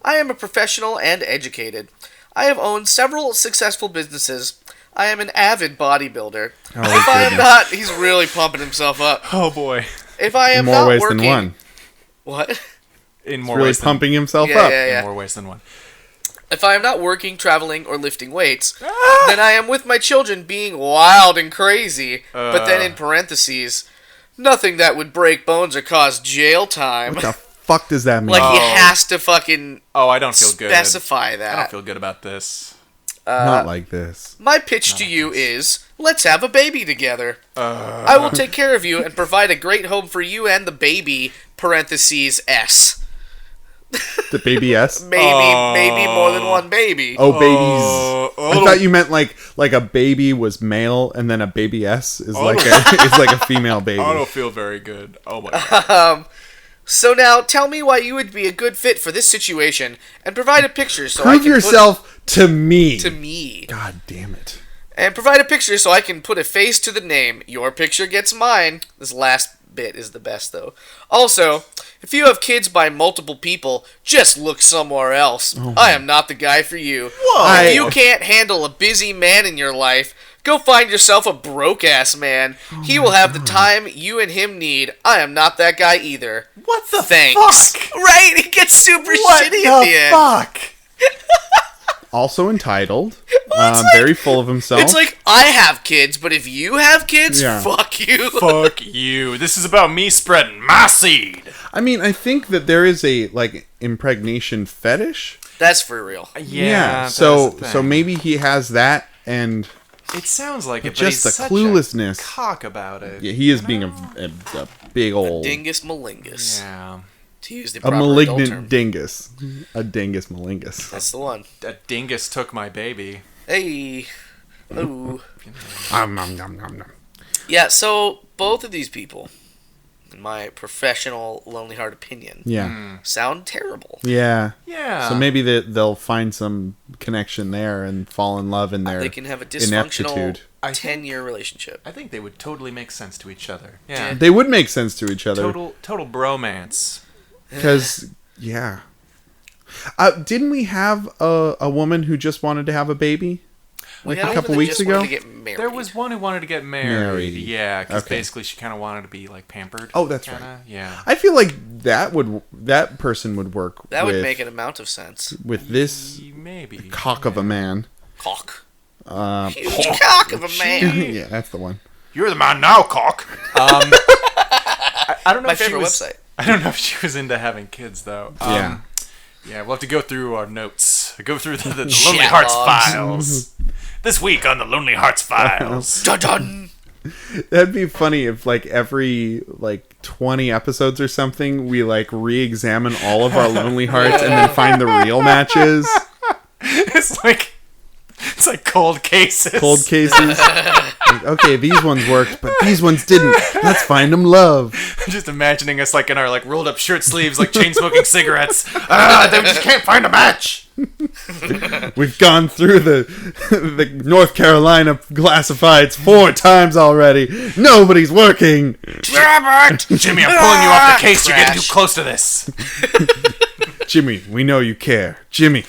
I am a professional and educated. I have owned several successful businesses. I am an avid bodybuilder. If I am not, he's really pumping himself up. Oh boy. If I am in more not ways working, than one. What? In more ways, pumping himself up. In more ways than one. If I am not working, traveling, or lifting weights, then I am with my children being wild and crazy. But then in parentheses, nothing that would break bones or cause jail time. What the fuck does that mean? Like he has to fucking I don't feel good. Specify that. I don't feel good about this. Not like this. My pitch to you is, let's have a baby together. I will take care of you and provide a great home for you and the baby, parentheses, S. The baby S? Maybe more than one baby. Oh, babies. I thought you meant like a baby was male and then a baby S is like a female baby. I don't feel very good. Oh my god. So now tell me why you would be a good fit for this situation and provide a picture so Prove I can yourself to me. To me. God damn it. And provide a picture so I can put a face to the name. Your picture gets mine. This last bit is the best, though. Also, if you have kids by multiple people, just look somewhere else. I am not the guy for you. Whoa. If you can't handle a busy man in your life, go find yourself a broke-ass man. He will have the time you and him need. I am not that guy either. What the Thanks. fuck? Right? It gets super shitty at the end. Fuck? Also entitled. Well, very full of himself. It's like, I have kids, but if you have kids, fuck you. Fuck you. This is about me spreading my seed. I mean, I think that there is a, like, impregnation fetish. That's for real. Yeah. So maybe he has that, and it sounds like it, but just he's the such cluelessness. A cock about it. Yeah, he is being a big old dingus malingus. Yeah. To use the a proper malignant term. dingus. A dingus malingus. That's the one. A dingus took my baby. Hey. Ooh. Nom, nom, nom. Yeah, so both of these people, in my professional Lonely Heart opinion, sound terrible. Yeah. Yeah. So maybe they'll find some connection there and fall in love in their They can have a dysfunctional ineptitude. 10-year relationship. I think they would totally make sense to each other. Yeah. They would make sense to each other. Total bromance. Because, yeah. Didn't we have a woman who just wanted to have a baby? Like a couple weeks ago? To get married. There was one who wanted to get married. Yeah, because Okay. basically she kind of wanted to be like pampered. Oh, that's kinda. right. Yeah. I feel like that person would work. That would make an amount of sense. with this Maybe. cock of a man. Cock. Uh, Huge cock of a man. yeah, that's the one. You're the man now, cock. I don't know My if she favorite was, website. I don't know if she was into having kids though. Yeah. Yeah, we'll have to go through our notes. Go through the Lonely Chat Hearts logs. Files. This week on the Lonely Hearts Files. Dun dun. That'd be funny if like every 20 episodes or something we re-examine all of our Lonely Hearts and then find the real matches. It's like cold cases. Cold cases. Okay, these ones worked, but these ones didn't. Let's find them love. Just imagining us in our rolled up shirt sleeves, chain smoking cigarettes. They just can't find a match. We've gone through the North Carolina classifieds 4 times already. Nobody's working. Jimmy, I'm pulling you off the case. You're getting too close to this. Jimmy, we know you care. Jimmy.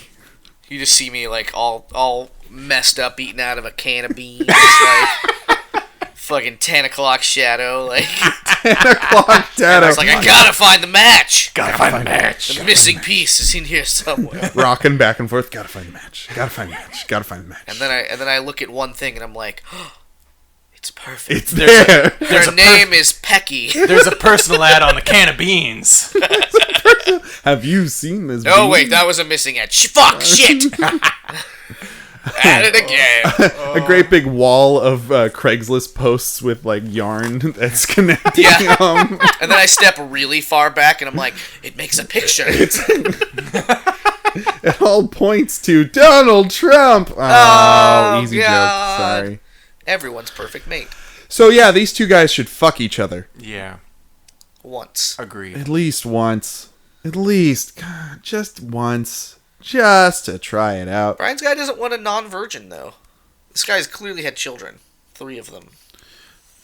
You just see me all messed up, eating out of a can of beans, fucking 10 o'clock shadow, 10 o'clock shadow. I was I gotta find the match. Gotta find a match. The missing piece is in here somewhere. Rocking back and forth. Gotta find the match. Gotta find the match. Gotta find the match. And then I look at one thing and I'm like, oh, it's perfect. It's there. Her name is Pecky. There's a personal ad on the can of beans. Have you seen this? Oh bean? wait, that was a missing ad. Fuck, shit. At it again. A great big wall of Craigslist posts with yarn that's connecting Yeah. them. And then I step really far back and I'm like, it makes a picture. It all points to Donald Trump. Oh, easy God. joke. Sorry. Everyone's perfect mate. So yeah, these two guys should fuck each other. Yeah, Once. agreed. At least once. At least. God, just once. Just to try it out. Brian's guy doesn't want a non-virgin, though. This guy's clearly had children. 3 of them.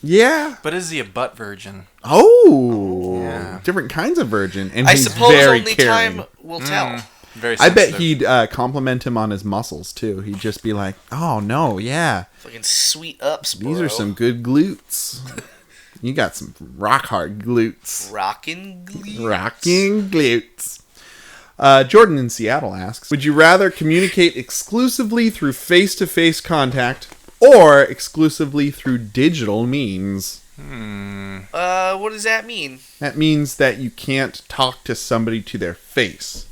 Yeah. But is he a butt virgin? Oh. Yeah. Different kinds of virgin. And I he's suppose very only caring. time will tell. Very I bet sensitive. he'd compliment him on his muscles, too. He'd just be like, oh, no, yeah. Fucking sweet ups, bro. These are some good glutes. You got some rock hard glutes. Rockin' glee. Rocking glutes. Jordan in Seattle asks, would you rather communicate exclusively through face-to-face contact or exclusively through digital means? What does that mean? That means that you can't talk to somebody to their face.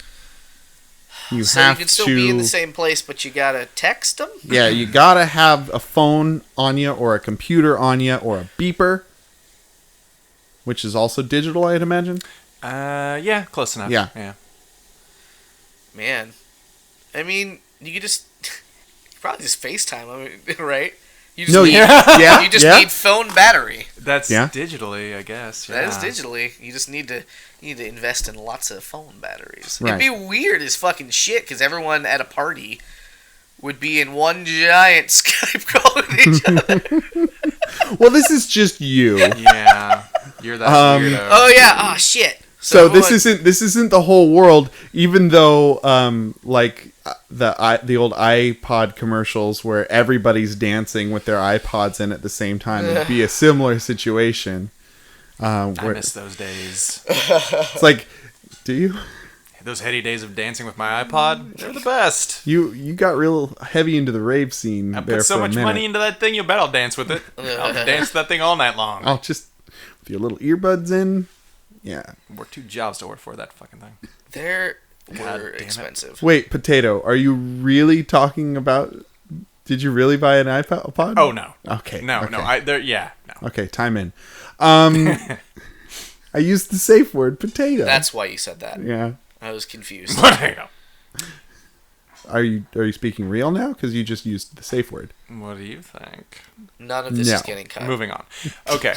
You So have you can still to be in the same place, but you gotta text them? Yeah, you gotta have a phone on you or a computer on you or a beeper, which is also digital, I'd imagine. Yeah, close enough. Yeah. Man. I mean, you could just... probably just FaceTime, right? You just need, yeah, you just yeah. need phone battery. That's Yeah. digitally, I guess. That is yeah. digitally. You just need to invest in lots of phone batteries. Right. It'd be weird as fucking shit because everyone at a party would be in one giant Skype call with each other. Well, this is just you. Yeah, you're that weirdo. Oh yeah. Oh shit. So this isn't the whole world, even though the old iPod commercials where everybody's dancing with their iPods in at the same time would be a similar situation. I Where miss those days. it's like, do you? Those heady days of dancing with my iPod, they're the best. You got real heavy into the rave scene I there put so for a much minute. money into that thing, you bet I'll dance with it. I'll dance that thing all night long. I'll just with your little earbuds in. Yeah. Work 2 jobs to work for that fucking thing. They're God were damn it. expensive. Wait, Potato, are you really talking about? Did you really buy an iPod? Oh no. Okay. No. No. Okay, time in. I used the safe word potato. That's why you said that. Yeah. I was confused. Potato. Are you speaking real now? Because you just used the safe word. What do you think? None of this No. is getting cut. Moving on. Okay.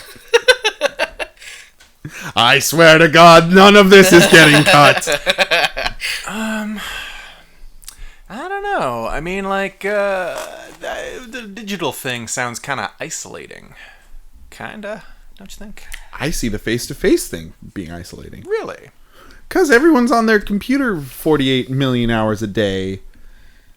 I swear to God, none of this is getting cut. I don't know. I mean, the digital thing sounds kind of isolating. Kinda, don't you think? I see the face-to-face thing being isolating. Really? Because everyone's on their computer 48 million hours a day.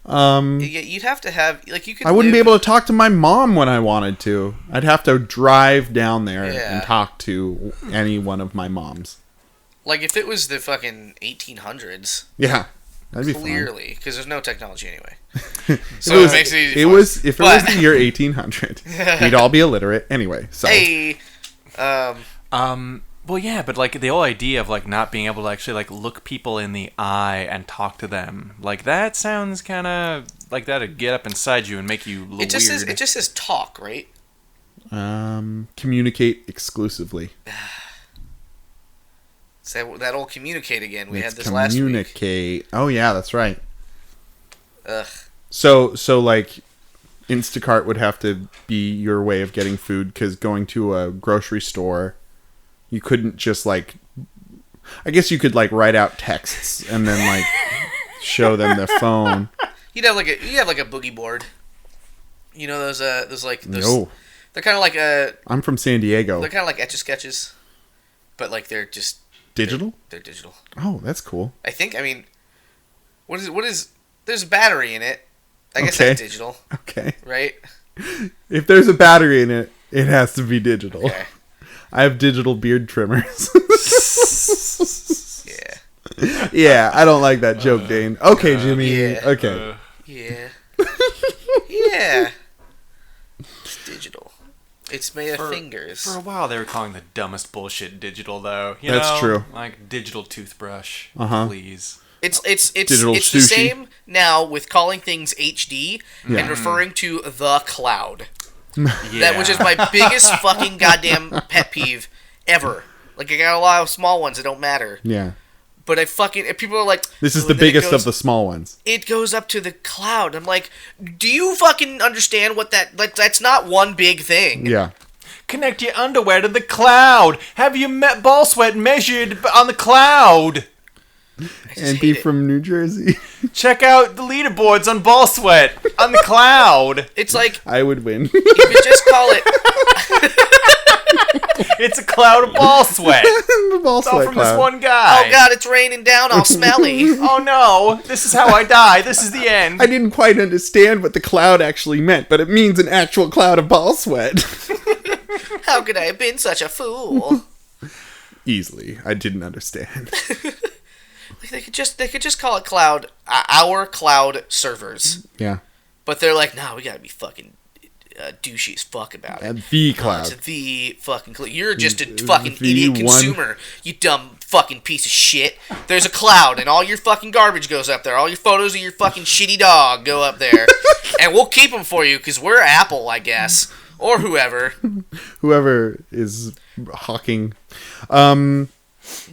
You'd have to have, like, you could I wouldn't be live- able to talk to my mom when I wanted to. I'd have to drive down there Yeah. and talk to any one of my moms. Like, if it was the fucking 1800s, Yeah, that'd be fun. clearly, because there's no technology anyway. So So it makes it easy for us. if it was the year 1800, we'd all be illiterate anyway. So Hey, Well, yeah, but like the whole idea of like not being able to actually like look people in the eye and talk to them, like that sounds kind of like that'd get up inside you and make you look it just weird. says, it just says talk, right? communicate exclusively. So that old communicate again. We It's had this last week. communicate. Oh yeah, that's right. Ugh. So like Instacart would have to be your way of getting food, because going to a grocery store, you couldn't just like, I guess you could like write out texts and then like show them their phone. You'd have like a boogie board. You know those No, they're kind of like I'm from San Diego. they're kind of like Etch-a-Sketches, but like they're just Digital? They're digital. Oh, that's cool. I think. I mean, what is? There's a battery in it. I guess Okay. that's digital, Okay. right? If there's a battery in it, it has to be digital. Okay. I have digital beard trimmers. Yeah. Yeah, I don't like that joke, Dane. Okay, Jimmy. yeah. Okay. Yeah. Yeah. It's digital. It's made of fingers. For a while, they were calling the dumbest bullshit digital, though. You That's know? true. Like digital toothbrush, Uh-huh. please. It's Digital the sushi. same now with calling things HD Yeah. and referring to the cloud. Yeah. That which is my biggest fucking goddamn pet peeve ever. Like I got a lot of small ones that don't matter, Yeah. but if people are like, This is "Oh, the then it uh, biggest goes- of the small ones. It goes up to the cloud. I'm like, do you fucking understand what that's not one big thing. Yeah. Connect your underwear to the cloud. Have your ball sweat measured on the cloud. I just And hate be it. from New Jersey. Check out the leaderboards on ball sweat on the cloud. It's like I would win. you could just call it. It's a cloud of ball sweat. The ball It's all sweat from cloud. this one guy. Oh god, it's raining down. All smelly. Oh no, this is how I die. This is the end. I didn't quite understand what the cloud actually meant, but it means an actual cloud of ball sweat. How could I have been such a fool? Easily. I didn't understand. Like, they could just call it cloud. Our cloud servers. Yeah. But they're like, nah, we gotta be fucking douchey as fuck about it. And the It's cloud. the fucking cloud. You're just a fucking The idiot one- consumer. You dumb fucking piece of shit. There's a cloud, and all your fucking garbage goes up there. All your photos of your fucking shitty dog go up there, and we'll keep them for you because we're Apple, I guess, or whoever. Whoever is hawking.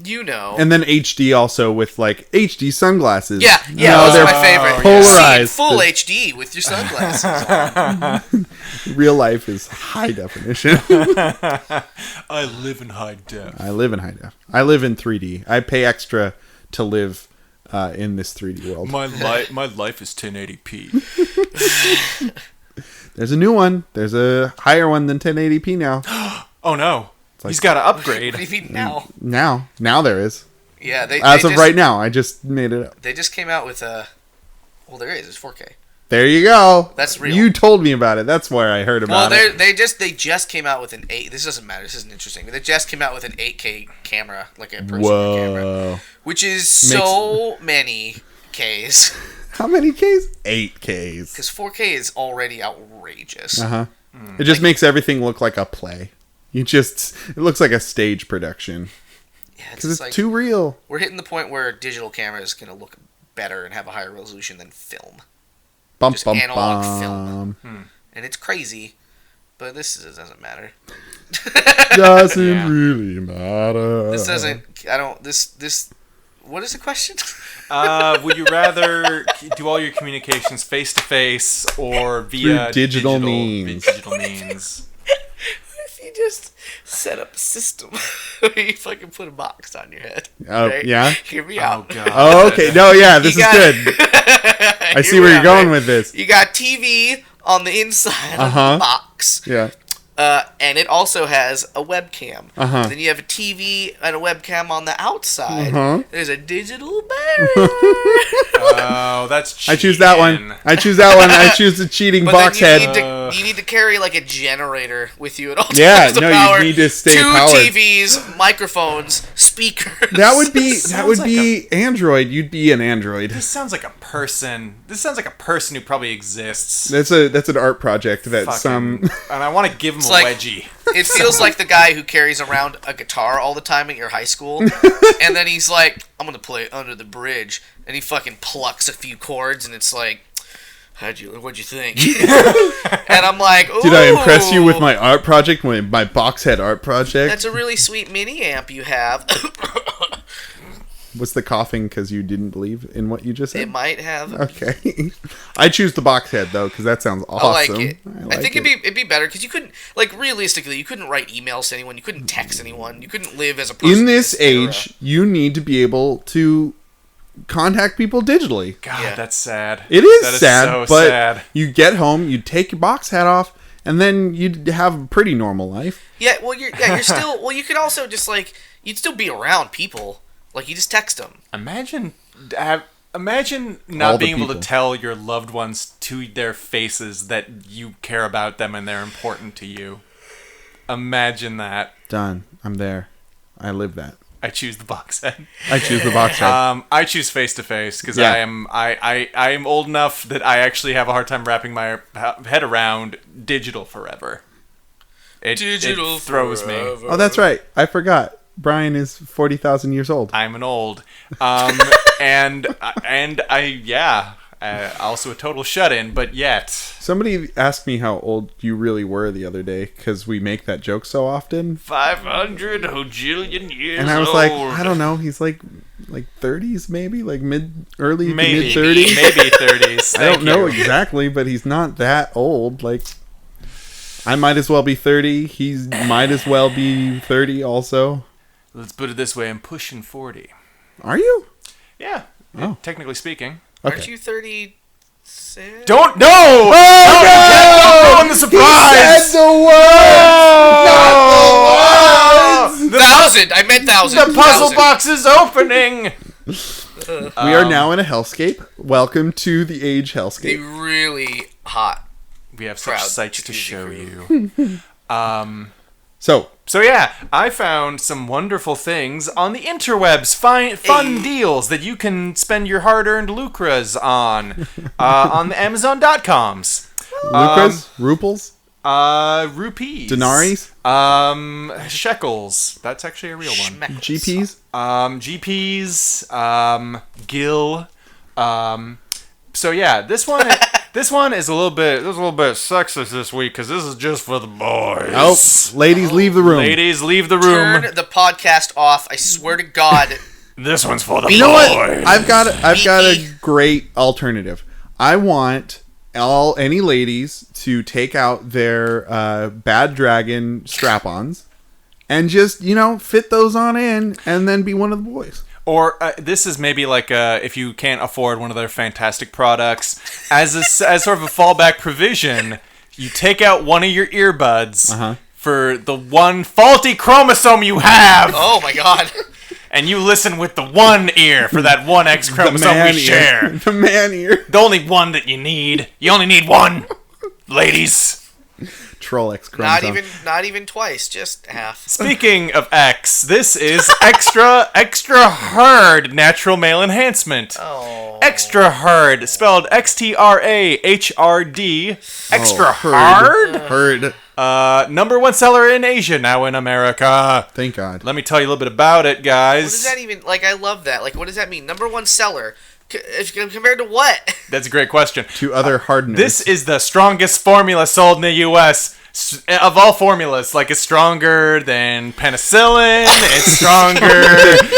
You know. And then HD also with like HD sunglasses. Yeah, No, those they're are my favorite. polarized. See in full HD with your sunglasses on. Real life is high definition. I live in high def. I live in high def. I live in 3D. I pay extra to live in this 3D world. My life is 1080p. There's a new one. There's a higher one than 1080p now. Oh no, like- he's got to What upgrade. do you mean now? Now there is. Yeah, As of right now, I just made it up. They just came out with a. Well, there is. It's 4K. There you go. That's real. You told me about it. That's where I heard Well, about it. they just came out with an 8. This doesn't matter. This isn't interesting. But they just came out with an 8K camera, like a prosumer camera, Whoa. which is so many Ks. How many Ks? 8 Ks. Because 4K is already outrageous. Uh-huh. It just makes everything look like a play. It looks like a stage production. Yeah, Because it's like, too real. we're hitting the point where digital camera is going to look better and have a higher resolution than film. Bum, Just bum, analog bum. And it's crazy, but this doesn't matter. Doesn't Yeah. really matter. This doesn't. I don't. This. What is the question? Would you rather do all your communications face to face or via Through digital means. Digital means. If you just set up a system where you fucking put a box on your head. Oh, right? yeah? Hear me Oh out. god. Oh, okay. No, yeah, this You is got- good. I see where you're going with this. You got TV on the inside of the box. Yeah. And it also has a webcam. Then you have a TV and a webcam on the outside. There's a digital barrier. Oh, that's cheating. I choose that one. I choose the cheating box head. You need to carry like a generator with you at all times. Yeah, to no, power you need to stay 2 powered. TVs, microphones, speakers. That would be Android. You'd be an Android. This sounds like a person. This sounds like a person who probably exists. That's an art project that And I want to give him a wedgie. It feels like the guy who carries around a guitar all the time at your high school, and then he's like, "I'm gonna play Under the Bridge," and he fucking plucks a few chords, and it's like, what'd you think? And I'm like, ooh. Did I impress you with my art project, my box head art project? That's a really sweet mini amp you have. Was the coughing because you didn't believe in what you just said? It might have. Okay. I choose the box head, though, because that sounds awesome. I like it. I think it'd be better, because you couldn't, like, realistically, you couldn't write emails to anyone, you couldn't text anyone, you couldn't live as a person. In this age, you need to be able to contact people digitally. God, that's sad. It is that sad, so but sad. You get home, you take your box hat off, and then you'd have a pretty normal life. Yeah, well, you're still, well, you could also just, like, you'd still be around people. Like, you just text them. Imagine not being able to tell your loved ones to their faces that you care about them and they're important to you. Imagine that. Done. I'm there. I live that. I choose the box head. I choose the box head. I choose face to face because I am old enough that I actually have a hard time wrapping my head around digital forever. It throws me. Oh, that's right. I forgot. Brian is 40,000 years old. I'm an old. And also a total shut-in, but yet. Somebody asked me how old you really were the other day, because we make that joke so often. 500 hojillion years And I was old. like, I don't know, he's like 30s maybe? Like early to maybe, mid-30s? Maybe 30s. I don't know exactly, but he's not that old. Like, I might as well be 30. He might as well be 30 also. Let's put it this way, I'm pushing 40. Are you? Yeah, technically speaking. Okay. Aren't you 36? Don't ruin the surprise! He said the words! Not the words! 1,000! I meant 1,000. The puzzle box is opening! We are now in a hellscape. Welcome to the age A hellscape. really hot. We have such Crowd sights to jacuzzi show crew. you. So yeah, I found some wonderful things on the interwebs. Fun deals that you can spend your hard-earned lucras on the Amazon.coms. Lucas? Ruples? Rupees. Denaries? Shekels. That's actually a real one. Schmeckles. GPs? GPs. Gil. So yeah, this one is a little bit sexist this week because this is just for the boys. Oh, ladies, leave the room. Ladies, leave the room. Turn the podcast off. I swear to God. This one's for the boys. You know what? I've got a great alternative. I want any ladies to take out their Bad Dragon strap-ons and just, fit those on in and then be one of the boys. Or this is maybe like if you can't afford one of their fantastic products, as sort of a fallback provision, you take out one of your earbuds for the one faulty chromosome you have. Oh my God. And you listen with the one ear for that one X chromosome we share. The man ear. The only one that you need. You only need one, ladies. Troll X chromosome. Not even twice, just half. Speaking of X, this is extra hard natural male enhancement. Oh. Extra hard, spelled XTRAHRD. Extra hard? Heard. Number one seller in Asia, now in America. Thank God. Let me tell you a little bit about it, guys. What does that even, I love that. What does that mean? Number one seller. Compared to what? That's a great question. To other hard nerds. This is the strongest formula sold in the U.S. Of all formulas. It's stronger than penicillin. It's stronger.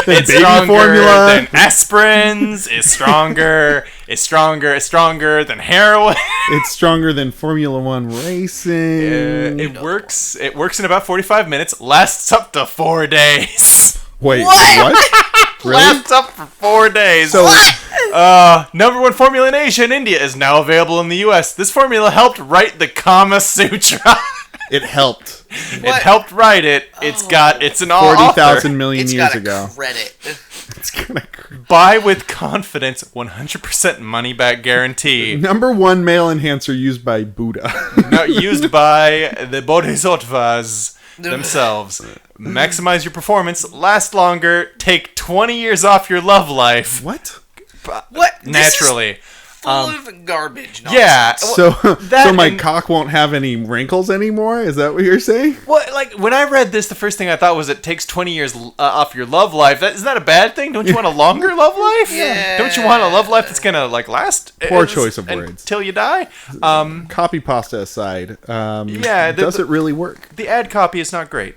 It's stronger formula. than aspirins. It's stronger. It's stronger than heroin. It's stronger than Formula One racing. It works in about 45 minutes. Lasts up to 4 days. Wait, What? what? Really? Lasts up for 4 days. So, Number one formula in Asia and India is now available in the U.S. This formula helped write the Kama Sutra. it helped It helped write it. It's an author. 40,000 million It's years got a ago. credit. It's gonna Buy with confidence, 100% money back guarantee. Number one male enhancer used by Buddha. Not used by the bodhisattvas themselves. Maximize your performance, last longer, take 20 years off your love life. What? What? Naturally. This is full of garbage. Yeah. Nonsense. So my and- cock won't have any wrinkles anymore? Is that what you're saying? Well, like, when I read this, the first thing I thought was it takes 20 years off your love life. Isn't that a bad thing? Don't you want a longer love life? Yeah. Don't you want a love life that's going to, like, last? Poor choice of words. Until you die? Copy pasta aside, Yeah, does it really work? The ad copy is not great.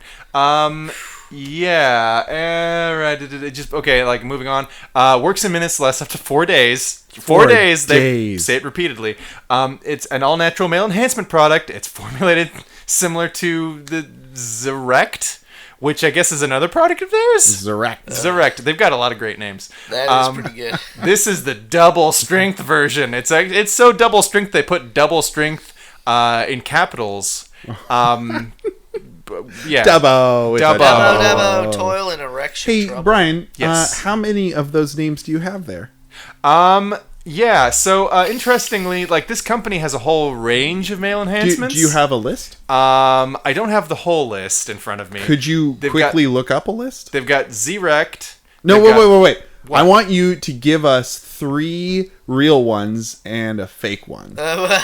Yeah, right. It just okay. Like moving on. Works in minutes, lasts up to 4 days. 4 days. They say it repeatedly. It's an all-natural male enhancement product. It's formulated similar to the Zerect, which I guess is another product of theirs. Zerect. They've got a lot of great names. That is pretty good. This is the double strength version. It's so double strength they put double strength in capitals. Yeah. Dubbo. Dubbo, toil and erection Hey, trouble. Brian, Yes. how many of those names do you have there? Yeah, so interestingly, like this company has a whole range of male enhancements. Do you have a list? I don't have the whole list in front of me. Could you quickly look up a list? They've got Zerect. No, They've got- wait. What? I want you to give us 3 real ones and a fake one. And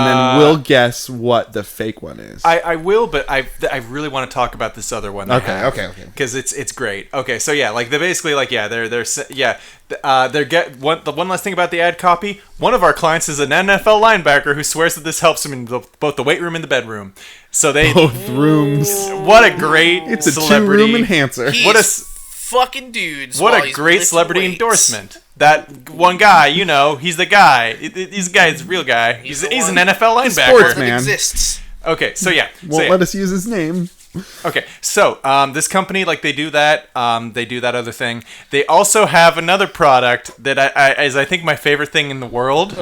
then we'll guess what the fake one is. I will, but I really want to talk about this other one. Okay. Because it's great. Okay, so yeah, like they basically like they're one last thing about the ad copy. One of our clients is an NFL linebacker who swears that this helps him in both the weight room and the bedroom. So they Both rooms. what a great It's a celebrity 2-room enhancer. He What is fucking dudes. What while a he's great lifting celebrity weights. endorsement. That one guy, you know, he's the guy. He's the guy. He's a real guy. He's the an one. NFL linebacker. sports That man. exists. Okay, so yeah. Won't let us use his name. Okay, so this company, like they do that other thing. They also have another product that is I think my favorite thing in the world.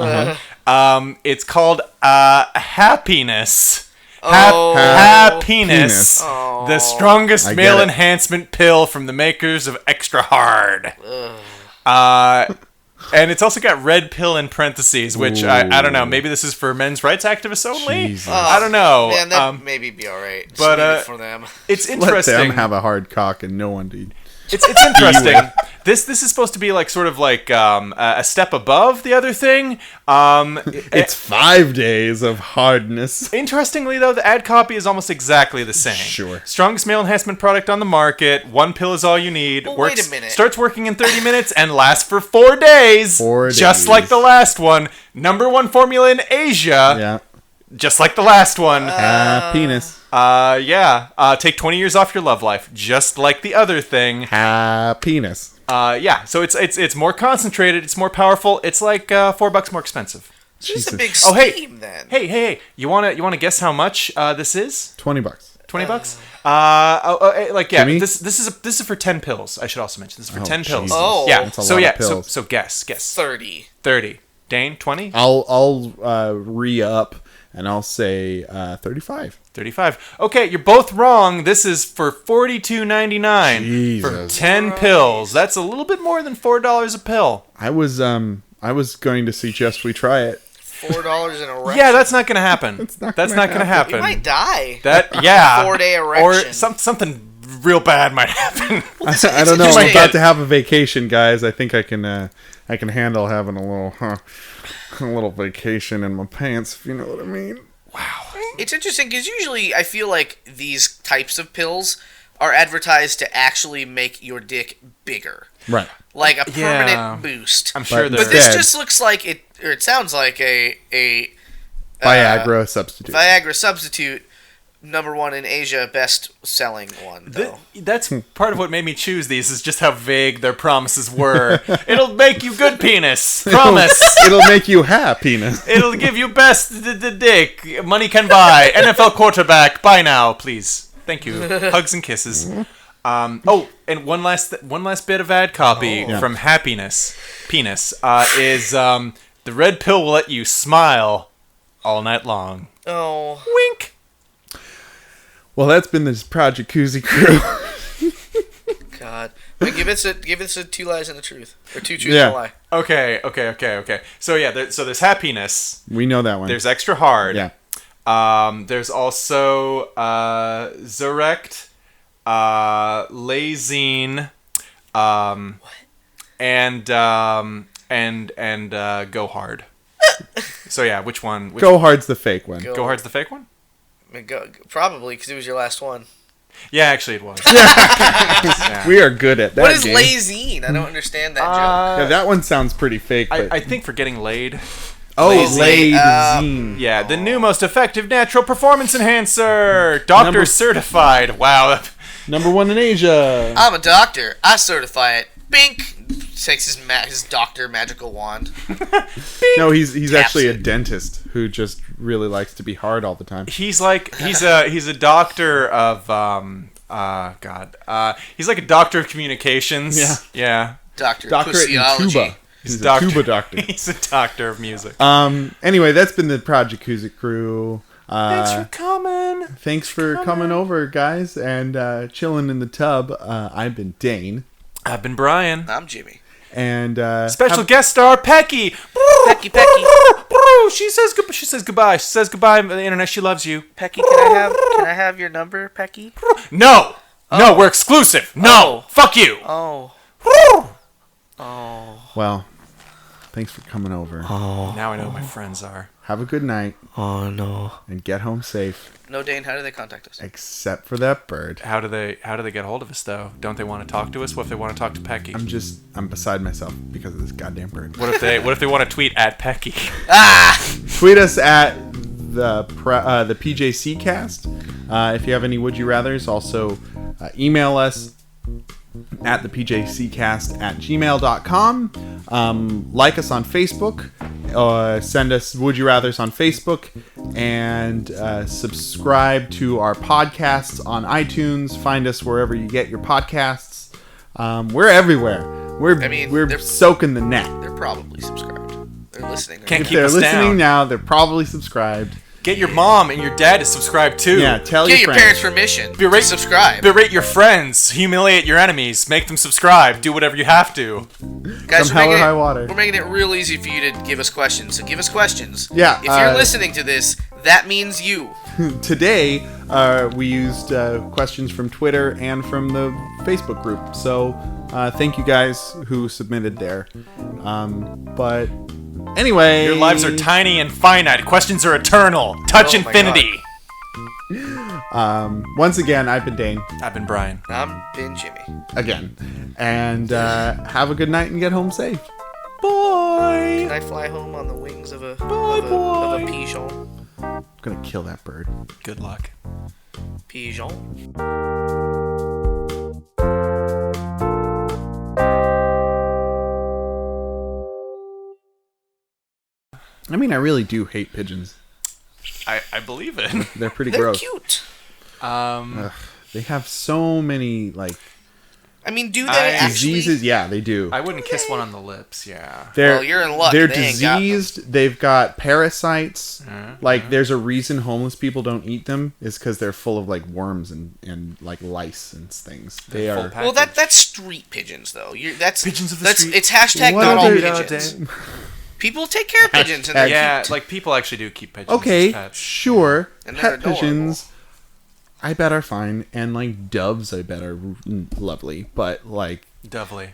It's called Happiness. Happiness. Oh. The strongest I male get it. enhancement pill from the makers of Extra Hard. And it's also got red pill in parentheses, which I don't know. Maybe this is for men's rights activists only. Jesus. I don't know. Man, that maybe be alright. but, But for them. It's Let interesting. them have a hard cock and no one to. It's interesting. This is supposed to be like sort of like a step above the other thing. It's 5 days of hardness. Interestingly, though, the ad copy is almost exactly the same. Sure. Strongest male enhancement product on the market. One pill is all you need. Well, wait a minute. Starts working in 30 minutes and lasts for 4 days. 4 Just days. like the last one. Number one formula in Asia. Yeah. Just like the last one. Penis. Take 20 years off your love life. Just like the other thing. Penis. Yeah. So it's more concentrated. It's more powerful. It's like $4 more expensive. This is a Jesus. big Oh, hey. scheme, then. Hey! You wanna guess how much this is? $20. $20? Jimmy? This is for 10 pills. I should also mention this is for Oh, 10 pills. Jesus. Oh. Yeah. That's a So lot yeah. of pills. So guess 30. 30. Dane 20. I'll re-up and I'll say 35. 35. Okay, you're both wrong. This is for $42.99 for Jesus. 10 pills. That's a little bit more than $4 a pill. I was going to suggest we try it. $4 in erection. Yeah, that's not going to happen. That's not gonna going to happen. You might die. That yeah. 4-day Or erection. something real bad might happen. I don't know. I'm interesting. about to have a vacation, guys. I think I can handle having a little vacation in my pants, if you know what I mean. It's interesting because usually I feel like these types of pills are advertised to actually make your dick bigger. Right. Like a permanent Yeah. boost. I'm sure But there's But this Instead- just looks like it sounds like a Viagra substitute. Viagra substitute, number one in Asia, best selling one though. That's part of what made me choose these is just how vague their promises were. It'll make you good penis. Promise. It'll make you penis. It'll give you best dick money can buy. NFL quarterback. Buy now, please. Thank you. Hugs and kisses. And one last bit of ad copy from Happiness Penis is the red pill will let you smile all night long. Oh. Wink. Well, that's been this Project Koozie crew. God. Wait, give us a 2 lies and a truth. Or 2 truths and a lie. Okay. So yeah, there's Happiness. We know that one. There's Extra Hard. Yeah. There's also Zurect, Lazine, and Go Hard. So yeah, which one? Go Hard's the fake one. Go Hard's the fake one? I mean, probably, because it was your last one. Yeah, actually it was. Yeah. We are good at that. What is game. lazine? I don't understand that joke. Yeah, that one sounds pretty fake. But... I think for getting laid. Lazine. Yeah, the new most effective natural performance enhancer. Doctor certified. Wow. Number 1 in Asia. I'm a doctor. I certify it. Bink. Takes his doctor magical wand. No, he's actually a it. dentist who just really likes to be hard all the time. He's a doctor of he's like a doctor of communications. Yeah. Doctor at tuba. He's a tuba doctor. He's a doctor of music. Anyway, that's been the Project Koozie crew. Thanks for coming. Thanks for coming over, guys, and chilling in the tub. I've been Dane. I've been Brian. I'm Jimmy. And special guest star Pecky. Pecky. She says goodbye. She says goodbye on the internet. She loves you. Pecky, can I have your number, Pecky? No. No, we're exclusive. No. Fuck you. Oh. Well, thanks for coming over. Now I know who my friends are. Have a good night. Oh no. And get home safe. No, Dane, how do they contact us? Except for that bird. How do they get hold of us though? Don't they want to talk to us? What if they want to talk to Pecky? I'm beside myself because of this goddamn bird. What if they want to tweet at Pecky? Tweet us at the PJC Cast. If you have any would you rathers, also email us at the pjccast@gmail.com. Like us on Facebook. Send us would you rathers on Facebook, and subscribe to our podcasts on iTunes. Find us wherever you get your podcasts. We're everywhere. We're soaking the net. They're probably subscribed. They're listening. Can't If keep they're us listening down. now, they're probably subscribed. Get your mom and your dad to subscribe too. Yeah, tell Get your your friends. parents' permission. Berate- Subscribe. Berate your friends. Humiliate your enemies. Make them subscribe. Do whatever you have to. Guys, Come hell or high water. We're making it real easy for you to give us questions. So give us questions. Yeah, If you're listening to this, that means you. Today, we used questions from Twitter and from the Facebook group. So thank you guys who submitted there. But anyway, Your lives are tiny and finite. Questions are eternal. Touch Oh my infinity. once again, I've been Dane I've been Brian. I'm Ben Jimmy. again, and have a good night and get home safe. Bye. Can I fly home on the wings of a boy. pigeon? I'm gonna kill that bird. Good luck. Pigeon. I mean, I really do hate pigeons. I believe it. They're pretty They're gross. cute. They have so many I mean, do they Actually- diseases. Yeah, they do. I wouldn't kiss one on the lips. Yeah. They're, Well, you're in luck. They're They ain't got them. diseased. They've got parasites. There's a reason homeless people don't eat them. Is because they're full of worms and lice and things. They Full are. pack. Well, that's street pigeons, though. That's Pigeons of the that's street. It's hashtag What not all other- pigeons. People take care of pigeons, and they're Yeah, cute. people actually do keep pigeons as Okay, pets. sure. And they're Pet adorable. pigeons, I bet are fine, and doves, I bet are lovely. But Dovely.